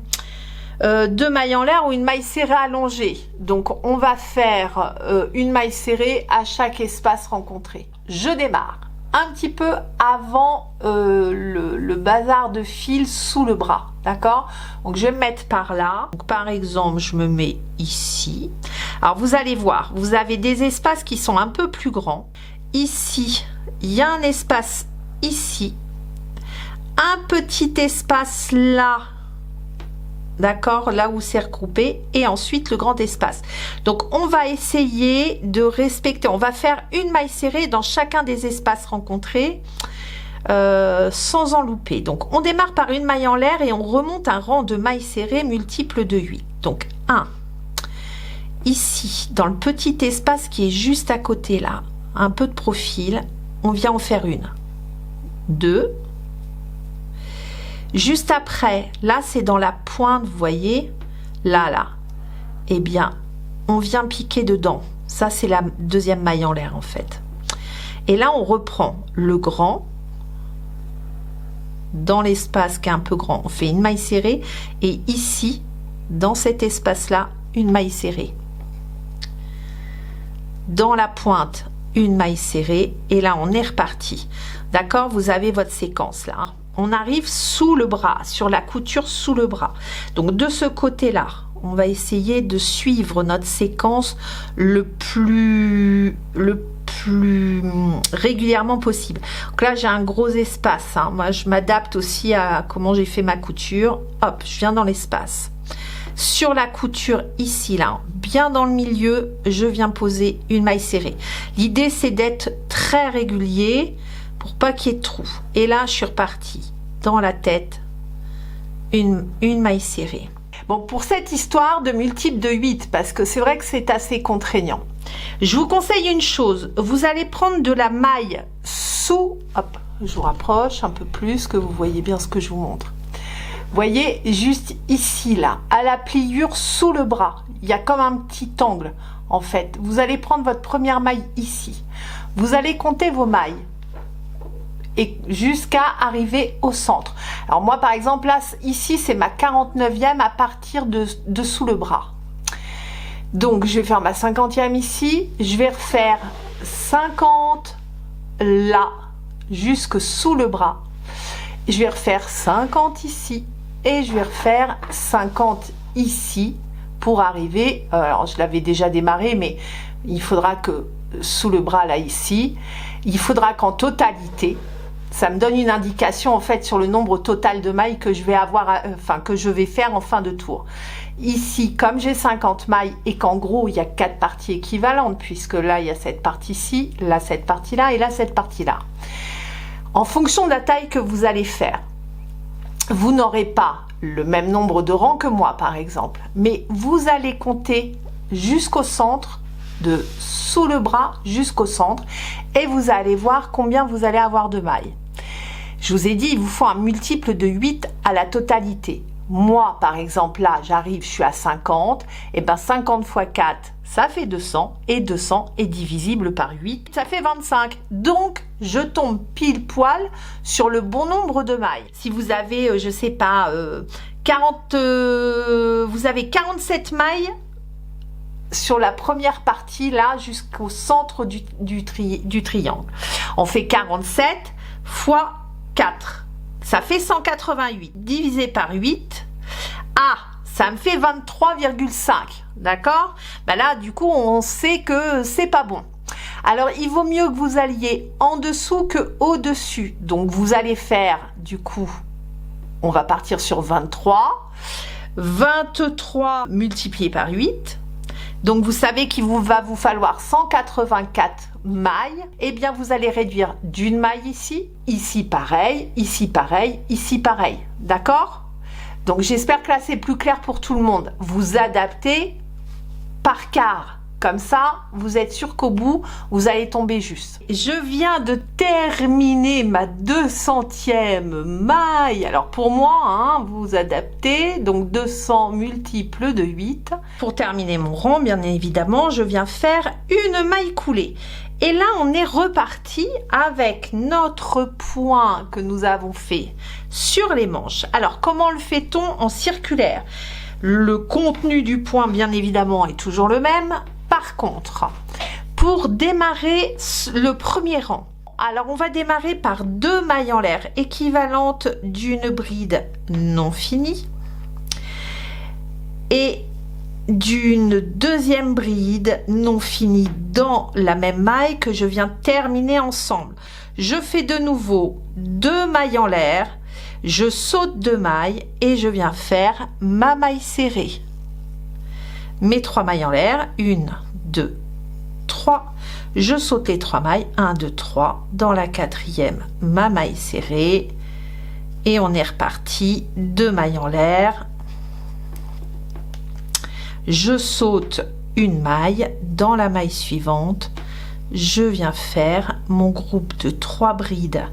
S1: mailles en l'air ou une maille serrée allongée. Donc on va faire une maille serrée à chaque espace rencontré. Je démarre un petit peu avant le bazar de fil sous le bras, d'accord? Donc je vais me mettre par là. Donc, par exemple, je me mets ici. Alors vous allez voir, vous avez des espaces qui sont un peu plus grands. Ici, il y a un espace ici, un petit espace là, d'accord, là où c'est regroupé, et ensuite le grand espace. Donc on va essayer de respecter, on va faire une maille serrée dans chacun des espaces rencontrés sans en louper. Donc on démarre par une maille en l'air et on remonte un rang de mailles serrées multiples de 8. Donc 1, ici dans le petit espace qui est juste à côté là, un peu de profil, on vient en faire une, 2. Juste après, là c'est dans la pointe, vous voyez, là, eh bien, on vient piquer dedans. Ça c'est la deuxième maille en l'air en fait. Et là on reprend le grand, dans l'espace qui est un peu grand, on fait une maille serrée, et ici, dans cet espace-là, une maille serrée. Dans la pointe, une maille serrée, et là on est reparti. D'accord, vous avez votre séquence là, hein. On arrive sous le bras, sur la couture sous le bras. Donc de ce côté-là, on va essayer de suivre notre séquence le plus régulièrement possible. Donc là, j'ai un gros espace, hein. Moi, je m'adapte aussi à comment j'ai fait ma couture. Hop, je viens dans l'espace. Sur la couture ici, là, bien dans le milieu, je viens poser une maille serrée. L'idée, c'est d'être très régulier pour pas qu'il y ait de trous. Et là, je suis repartie dans la tête, une maille serrée. Bon, pour cette histoire de multiple de 8, parce que c'est vrai que c'est assez contraignant, je vous conseille une chose. Vous allez prendre de la maille sous... Hop, je vous rapproche un peu plus, que vous voyez bien ce que je vous montre. Vous voyez, juste ici, là, à la pliure sous le bras, il y a comme un petit angle, en fait. Vous allez prendre votre première maille ici. Vous allez compter vos mailles et jusqu'à arriver au centre. Alors moi par exemple là ici c'est ma 49e à partir de sous le bras. Donc je vais faire ma 50e ici, je vais refaire 50 là jusque sous le bras, je vais refaire 50 ici et je vais refaire 50 ici pour arriver, alors je l'avais déjà démarré mais il faudra que sous le bras là ici, il faudra qu'en totalité, ça me donne une indication en fait sur le nombre total de mailles que je vais avoir, que je vais faire en fin de tour. Ici, comme j'ai 50 mailles et qu'en gros il y a 4 parties équivalentes, puisque là il y a cette partie-ci, là cette partie-là et là cette partie-là. En fonction de la taille que vous allez faire, vous n'aurez pas le même nombre de rangs que moi par exemple, mais vous allez compter jusqu'au centre, de sous le bras jusqu'au centre, et vous allez voir combien vous allez avoir de mailles. Je vous ai dit, il vous faut un multiple de 8 à la totalité. Moi, par exemple, là, j'arrive, je suis à 50. Et bien, 50 fois 4, ça fait 200. Et 200 est divisible par 8, ça fait 25. Donc, je tombe pile poil sur le bon nombre de mailles. Si vous avez, je sais pas, vous avez 47 mailles sur la première partie, là, jusqu'au centre du triangle. On fait 47 fois 4, ça fait 188 divisé par 8, ça me fait 23,5, d'accord? Ben là du coup on sait que c'est pas bon. Alors il vaut mieux que vous alliez en dessous que au dessus, donc vous allez faire du coup, on va partir sur 23 multiplié par 8. Donc vous savez qu'il va vous falloir 184 mailles. Et bien vous allez réduire d'une maille ici, ici pareil, ici pareil, ici pareil. D'accord? Donc j'espère que là c'est plus clair pour tout le monde. Vous adaptez par quart. Comme ça, vous êtes sûr qu'au bout, vous allez tomber juste. Je viens de terminer ma 200e maille. Alors pour moi, hein, vous adaptez, donc 200 multiples de 8. Pour terminer mon rang, bien évidemment, je viens faire une maille coulée. Et là, on est reparti avec notre point que nous avons fait sur les manches. Alors, comment le fait-on en circulaire? Le contenu du point, bien évidemment, est toujours le même. Par contre, pour démarrer le premier rang, alors on va démarrer par 2 mailles en l'air équivalentes d'une bride non finie et d'une deuxième bride non finie dans la même maille que je viens terminer ensemble. Je fais de nouveau 2 mailles en l'air, je saute 2 mailles et je viens faire ma maille serrée. Mes 3 mailles en l'air, 1, 2, 3. Je saute les 3 mailles, 1, 2, 3. Dans la 4e, ma maille serrée. Et on est reparti, 2 mailles en l'air. Je saute une maille. Dans la maille suivante, je viens faire mon groupe de 3 brides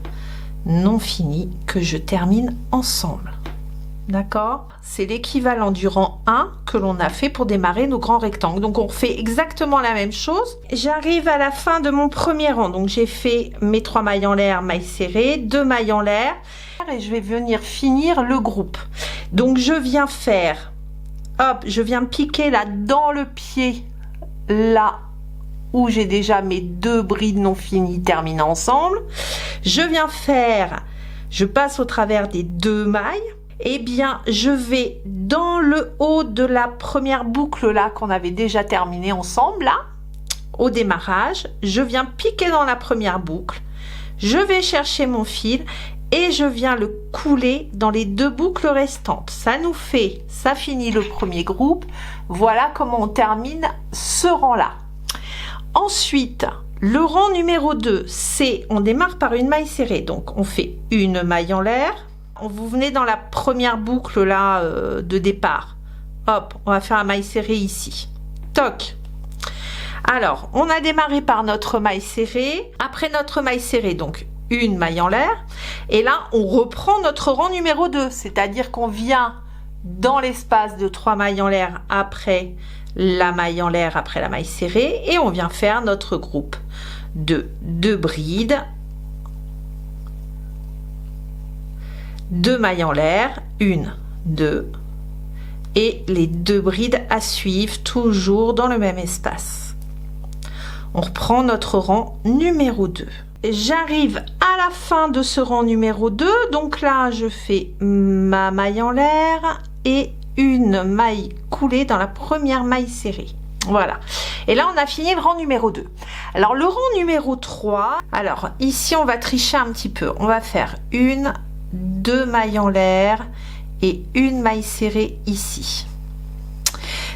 S1: non finies que je termine ensemble. D'accord? C'est l'équivalent du rang 1 que l'on a fait pour démarrer nos grands rectangles. Donc on fait exactement la même chose. J'arrive à la fin de mon premier rang. Donc j'ai fait mes 3 mailles en l'air, mailles serrées, 2 mailles en l'air. Et je vais venir finir le groupe. Donc je viens faire, hop, je viens piquer là dans le pied, là où j'ai déjà mes 2 brides non finies terminées ensemble. Je viens faire, je passe au travers des 2 mailles. Eh bien, je vais dans le haut de la première boucle là qu'on avait déjà terminé ensemble, là, au démarrage. Je viens piquer dans la première boucle. Je vais chercher mon fil et je viens le couler dans les 2 boucles restantes. Ça finit le premier groupe. Voilà comment on termine ce rang-là. Ensuite, le rang numéro 2, c'est, on démarre par une maille serrée. Donc, on fait une maille en l'air. Vous venez dans la première boucle là de départ. Hop, on va faire un maille serrée ici. Toc. Alors, on a démarré par notre maille serrée. Après notre maille serrée, donc une maille en l'air. Et là, on reprend notre rang numéro 2. C'est-à-dire qu'on vient dans l'espace de 3 mailles en l'air après la maille en l'air, après la maille serrée. Et on vient faire notre groupe de 2 brides. 2 mailles en l'air, 1, 2, et les 2 brides à suivre, toujours dans le même espace. On reprend notre rang numéro 2. J'arrive à la fin de ce rang numéro 2, donc là je fais ma maille en l'air et une maille coulée dans la première maille serrée. Voilà. Et là, on a fini le rang numéro 2. Alors, le rang numéro 3, alors ici, on va tricher un petit peu. On va faire 1, 2 mailles en l'air et une maille serrée ici.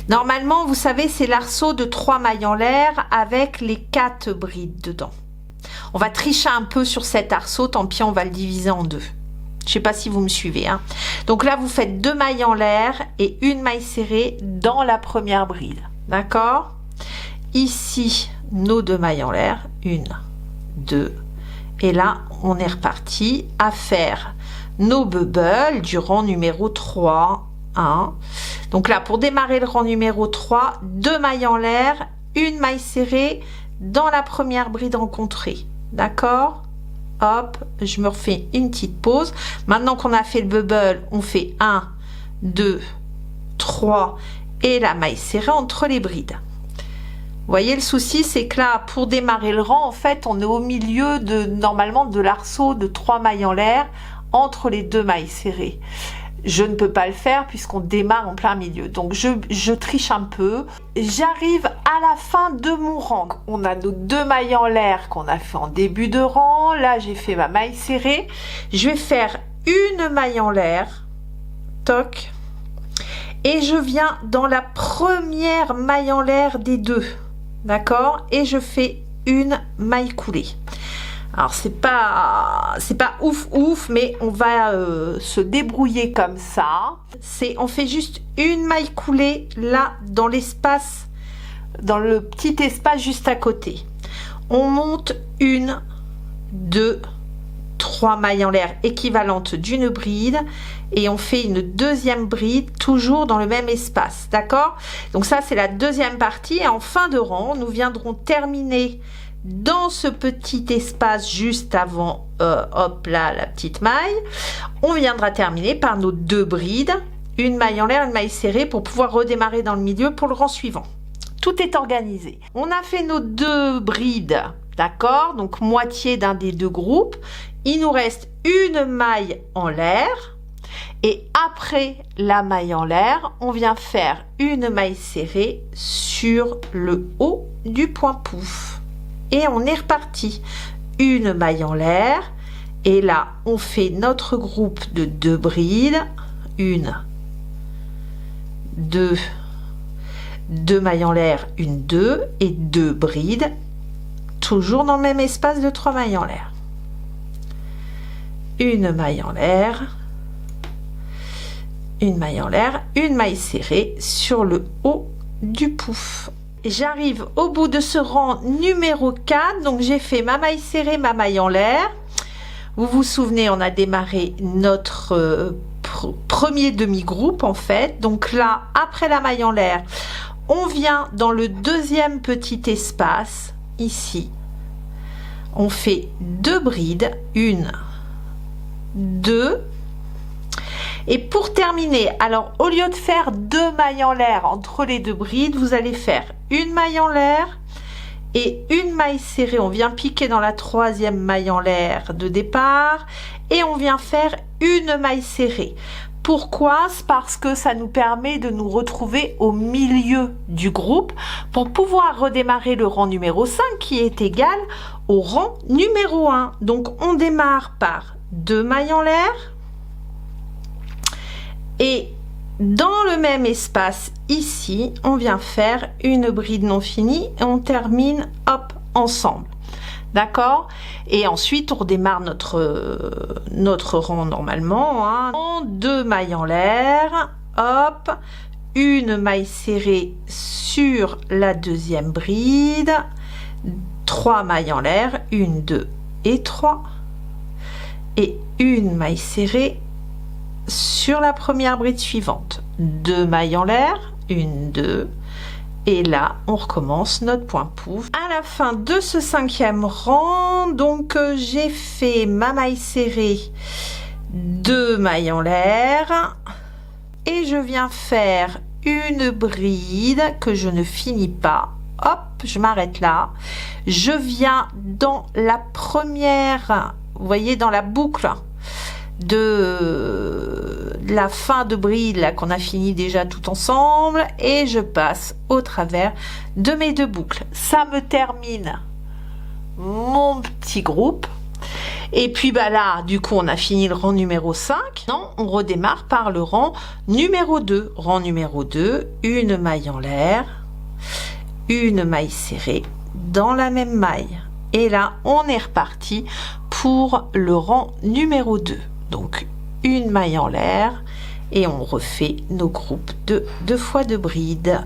S1: Normalement, vous savez, c'est l'arceau de 3 mailles en l'air avec les 4 brides dedans. On va tricher un peu sur cet arceau, tant pis, on va le diviser en 2. Je sais pas si vous me suivez, hein. Donc là, vous faites 2 mailles en l'air et une maille serrée dans la première bride. D'accord? Ici, nos 2 mailles en l'air. 1, 2. Et là, on est reparti à faire nos bubbles du rang numéro 3. 1. Donc là, pour démarrer le rang numéro 3, 2 mailles en l'air, une maille serrée dans la première bride rencontrée. D'accord? Hop, je me refais une petite pause. Maintenant qu'on a fait le bubble, on fait 1, 2, 3 et la maille serrée entre les brides. Vous voyez, le souci, c'est que là, pour démarrer le rang, en fait, on est au milieu de, normalement, de l'arceau de 3 mailles en l'air entre les 2 mailles serrées. Je ne peux pas le faire puisqu'on démarre en plein milieu. Donc, je triche un peu. J'arrive à la fin de mon rang. On a nos 2 mailles en l'air qu'on a fait en début de rang. Là, j'ai fait ma maille serrée. Je vais faire une maille en l'air. Toc. Et je viens dans la première maille en l'air des 2. D'accord? Et je fais une maille coulée. Alors c'est pas ouf, mais on va se débrouiller comme ça. On fait juste une maille coulée là dans l'espace dans le petit espace juste à côté. On monte 1, 2, 3 mailles en l'air équivalentes d'une bride et on fait une deuxième bride toujours dans le même espace, d'accord? Donc ça c'est la deuxième partie et en fin de rang nous viendrons terminer dans ce petit espace juste avant hop là la petite maille. On viendra terminer par nos 2 brides, une maille en l'air, une maille serrée pour pouvoir redémarrer dans le milieu pour le rang suivant. Tout est organisé. On a fait nos 2 brides, d'accord, donc moitié d'un des 2 groupes. Il nous reste une maille en l'air et après la maille en l'air, on vient faire une maille serrée sur le haut du point pouf et on est reparti. Une maille en l'air et là on fait notre groupe de 2 brides, 1, 2, 2 mailles en l'air, 1, 2 et 2 brides toujours dans le même espace de 3 mailles en l'air. Une maille en l'air, une maille en l'air, une maille serrée sur le haut du pouf. J'arrive au bout de ce rang numéro 4, donc j'ai fait ma maille serrée, ma maille en l'air. Vous vous souvenez, on a démarré notre premier demi-groupe en fait. Donc là, après la maille en l'air, on vient dans le deuxième petit espace, ici. On fait 2 brides, 1, 2. Et pour terminer, alors au lieu de faire 2 mailles en l'air entre les 2 brides, vous allez faire une maille en l'air et une maille serrée. On vient piquer dans la 3e maille en l'air de départ et on vient faire une maille serrée. Pourquoi? C'est parce que ça nous permet de nous retrouver au milieu du groupe pour pouvoir redémarrer le rang numéro 5 qui est égal au rang numéro 1. Donc on démarre par 2 mailles en l'air et dans le même espace ici, on vient faire une bride non finie et on termine hop ensemble. D'accord? Et ensuite, on redémarre notre rang normalement. Hein. 2 mailles en l'air, hop, une maille serrée sur la deuxième bride, 3 mailles en l'air, 1, 2 et 3, et une maille serrée sur la première bride suivante. 2 mailles en l'air, 1, 2, et là on recommence notre point pouf. À la fin de ce 5e rang, donc j'ai fait ma maille serrée, 2 mailles en l'air et je viens faire une bride que je ne finis pas. Hop, je m'arrête là, je viens dans la première, vous voyez, dans la boucle de la fin de bride là qu'on a fini déjà tout ensemble et je passe au travers de mes 2 boucles. Ça me termine mon petit groupe et puis bah là du coup on a fini le rang numéro 5. Non, on redémarre par le rang numéro 2. Rang numéro 2, une maille en l'air, une maille serrée dans la même maille et là on est reparti pour le rang numéro 2. Donc une maille en l'air et on refait nos groupes de 2 fois 2 brides.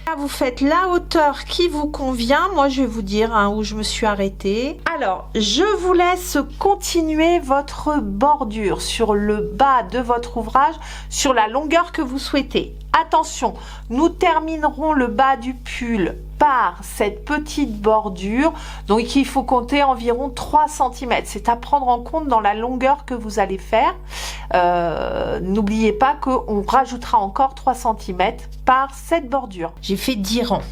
S1: Là, vous faites la hauteur qui vous convient. Moi je vais vous dire hein, où je me suis arrêtée. Alors je vous laisse continuer votre bordure sur le bas de votre ouvrage sur la longueur que vous souhaitez. Attention, nous terminerons le bas du pull par cette petite bordure, donc il faut compter environ 3 cm. C'est à prendre en compte dans la longueur que vous allez faire. N'oubliez pas qu'on rajoutera encore 3 cm par cette bordure. J'ai fait 10 rangs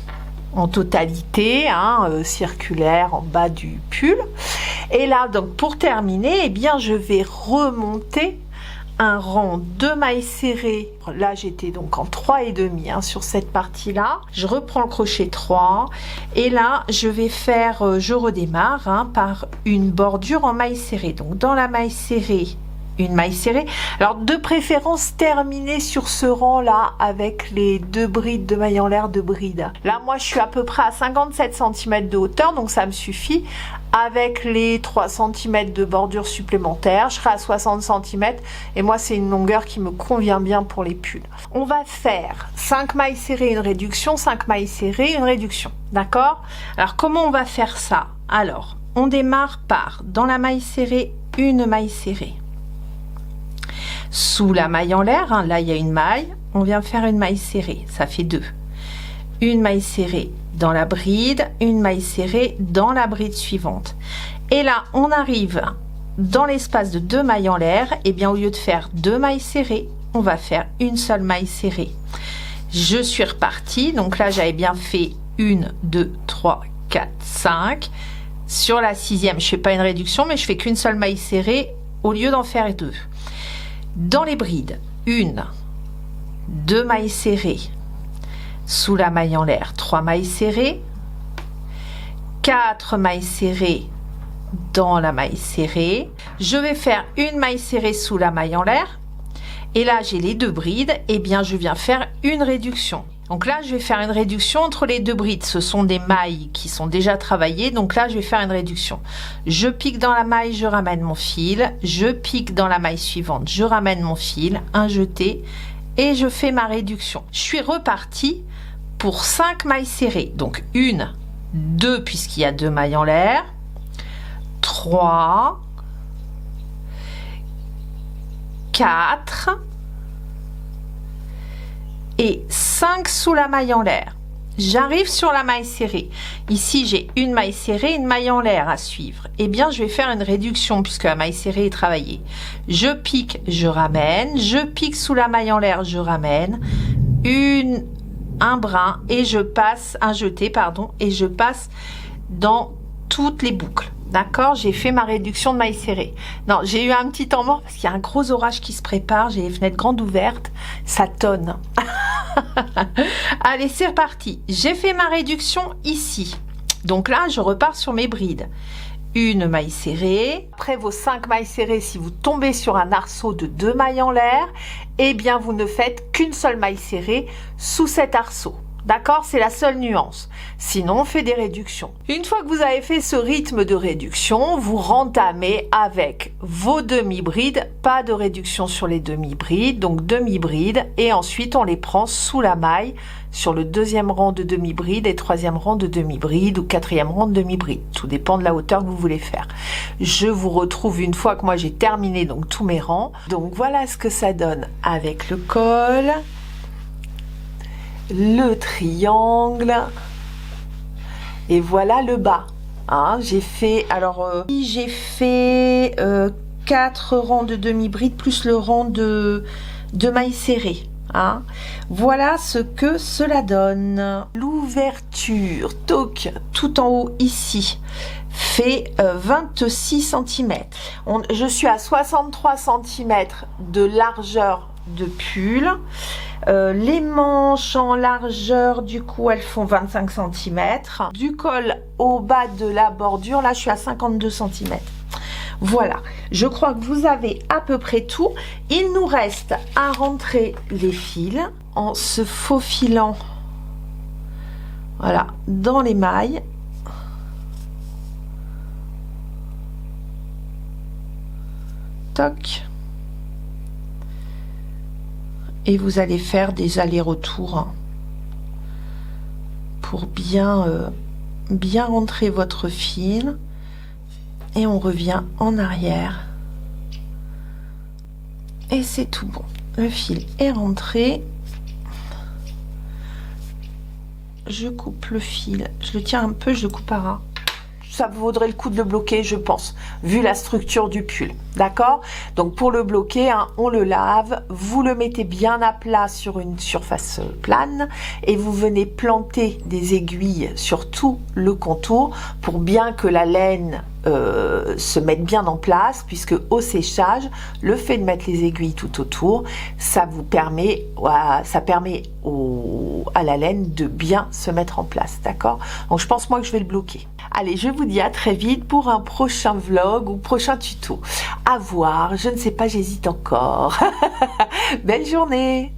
S1: en totalité, hein, circulaire en bas du pull. Et là, donc pour terminer, eh bien, je vais remonter un rang de mailles serrées. Là j'étais donc en 3,5 hein, sur cette partie là. Je reprends le crochet 3 et là je vais faire je redémarre hein, par une bordure en maille serrée. Donc dans la maille serrée une maille serrée. Alors de préférence terminer sur ce rang là avec les 2 brides de maille en l'air de bride. Là moi je suis à peu près à 57 cm de hauteur, donc ça me suffit. Avec les 3 cm de bordure supplémentaire, je serai à 60 cm et moi c'est une longueur qui me convient bien pour les pulls. On va faire 5 mailles serrées, une réduction, 5 mailles serrées, une réduction. D'accord? Alors comment on va faire ça? Alors on démarre par, dans la maille serrée, une maille serrée. Sous la maille en l'air, hein, là il y a une maille, on vient faire une maille serrée, ça fait 2. Une maille serrée dans la bride, une maille serrée dans la bride suivante. Et là, on arrive dans l'espace de 2 mailles en l'air, et bien au lieu de faire 2 mailles serrées, on va faire une seule maille serrée. Je suis repartie, donc là j'avais bien fait 1, 2, 3, 4, 5. Sur la 6e, je fais pas une réduction, mais je fais qu'une seule maille serrée au lieu d'en faire 2. Dans les brides, 1, 2 mailles serrées, sous la maille en l'air, 3 mailles serrées, 4 mailles serrées dans la maille serrée. Je vais faire une maille serrée sous la maille en l'air, et là j'ai les 2 brides, et bien je viens faire une réduction. Donc là je vais faire une réduction entre les 2 brides, ce sont des mailles qui sont déjà travaillées, donc là je vais faire une réduction. Je pique dans la maille, je ramène mon fil, je pique dans la maille suivante, je ramène mon fil, un jeté, et je fais ma réduction. Je suis repartie pour 5 mailles serrées, donc 1, 2 puisqu'il y a 2 mailles en l'air, 3, 4 et 5 sous la maille en l'air. J'arrive sur la maille serrée. Ici, j'ai une maille serrée, une maille en l'air à suivre. Eh bien, je vais faire une réduction puisque la maille serrée est travaillée. Je pique, je ramène. Je pique sous la maille en l'air, je ramène. Un brin et je passe, un jeté, pardon, et je passe dans toutes les boucles. D'accord, j'ai fait ma réduction de maille serrée. Non, j'ai eu un petit temps mort parce qu'il y a un gros orage qui se prépare. J'ai les fenêtres grandes ouvertes. Ça tonne. Allez, c'est reparti. J'ai fait ma réduction ici. Donc là, je repars sur mes brides. Une maille serrée. Après vos 5 mailles serrées, si vous tombez sur un arceau de 2 mailles en l'air, eh bien, vous ne faites qu'une seule maille serrée sous cet arceau. D'accord, c'est la seule nuance. Sinon, on fait des réductions. Une fois que vous avez fait ce rythme de réduction, vous rentamez avec vos demi-brides. Pas de réduction sur les demi-brides, donc demi-brides. Et ensuite, on les prend sous la maille sur le 2e rang de demi-bride et 3e rang de demi-bride ou 4e rang de demi-bride. Tout dépend de la hauteur que vous voulez faire. Je vous retrouve une fois que moi j'ai terminé donc tous mes rangs. Donc voilà ce que ça donne avec le col. Le triangle et voilà le bas, hein, j'ai fait alors j'ai fait 4 rangs de demi-bride plus le rang de mailles serrées, hein. Voilà ce que cela donne. L'ouverture toc tout en haut ici fait 26 cm. Je suis à 63 cm de largeur de pull. Les manches en largeur, du coup, elles font 25 cm. Du col au bas de la bordure, là, je suis à 52 cm. Voilà, je crois que vous avez à peu près tout. Il nous reste à rentrer les fils en se faufilant, voilà, dans les mailles. Toc. Et vous allez faire des allers-retours pour bien rentrer votre fil. Et on revient en arrière. Et c'est tout bon. Le fil est rentré. Je coupe le fil. Je le tiens un peu, je le coupe à ras. Ça vaudrait le coup de le bloquer, je pense, vu la structure du pull. D'accord? Donc pour le bloquer, hein, on le lave, vous le mettez bien à plat sur une surface plane et vous venez planter des aiguilles sur tout le contour pour bien que la laine se mette bien en place, puisque au séchage, le fait de mettre les aiguilles tout autour, ça vous permet, ça permet à la laine de bien se mettre en place. D'accord? Donc je pense moi que je vais le bloquer. Allez, je vous dis à très vite pour un prochain vlog ou prochain tuto. à voir, je ne sais pas, j'hésite encore. Belle journée!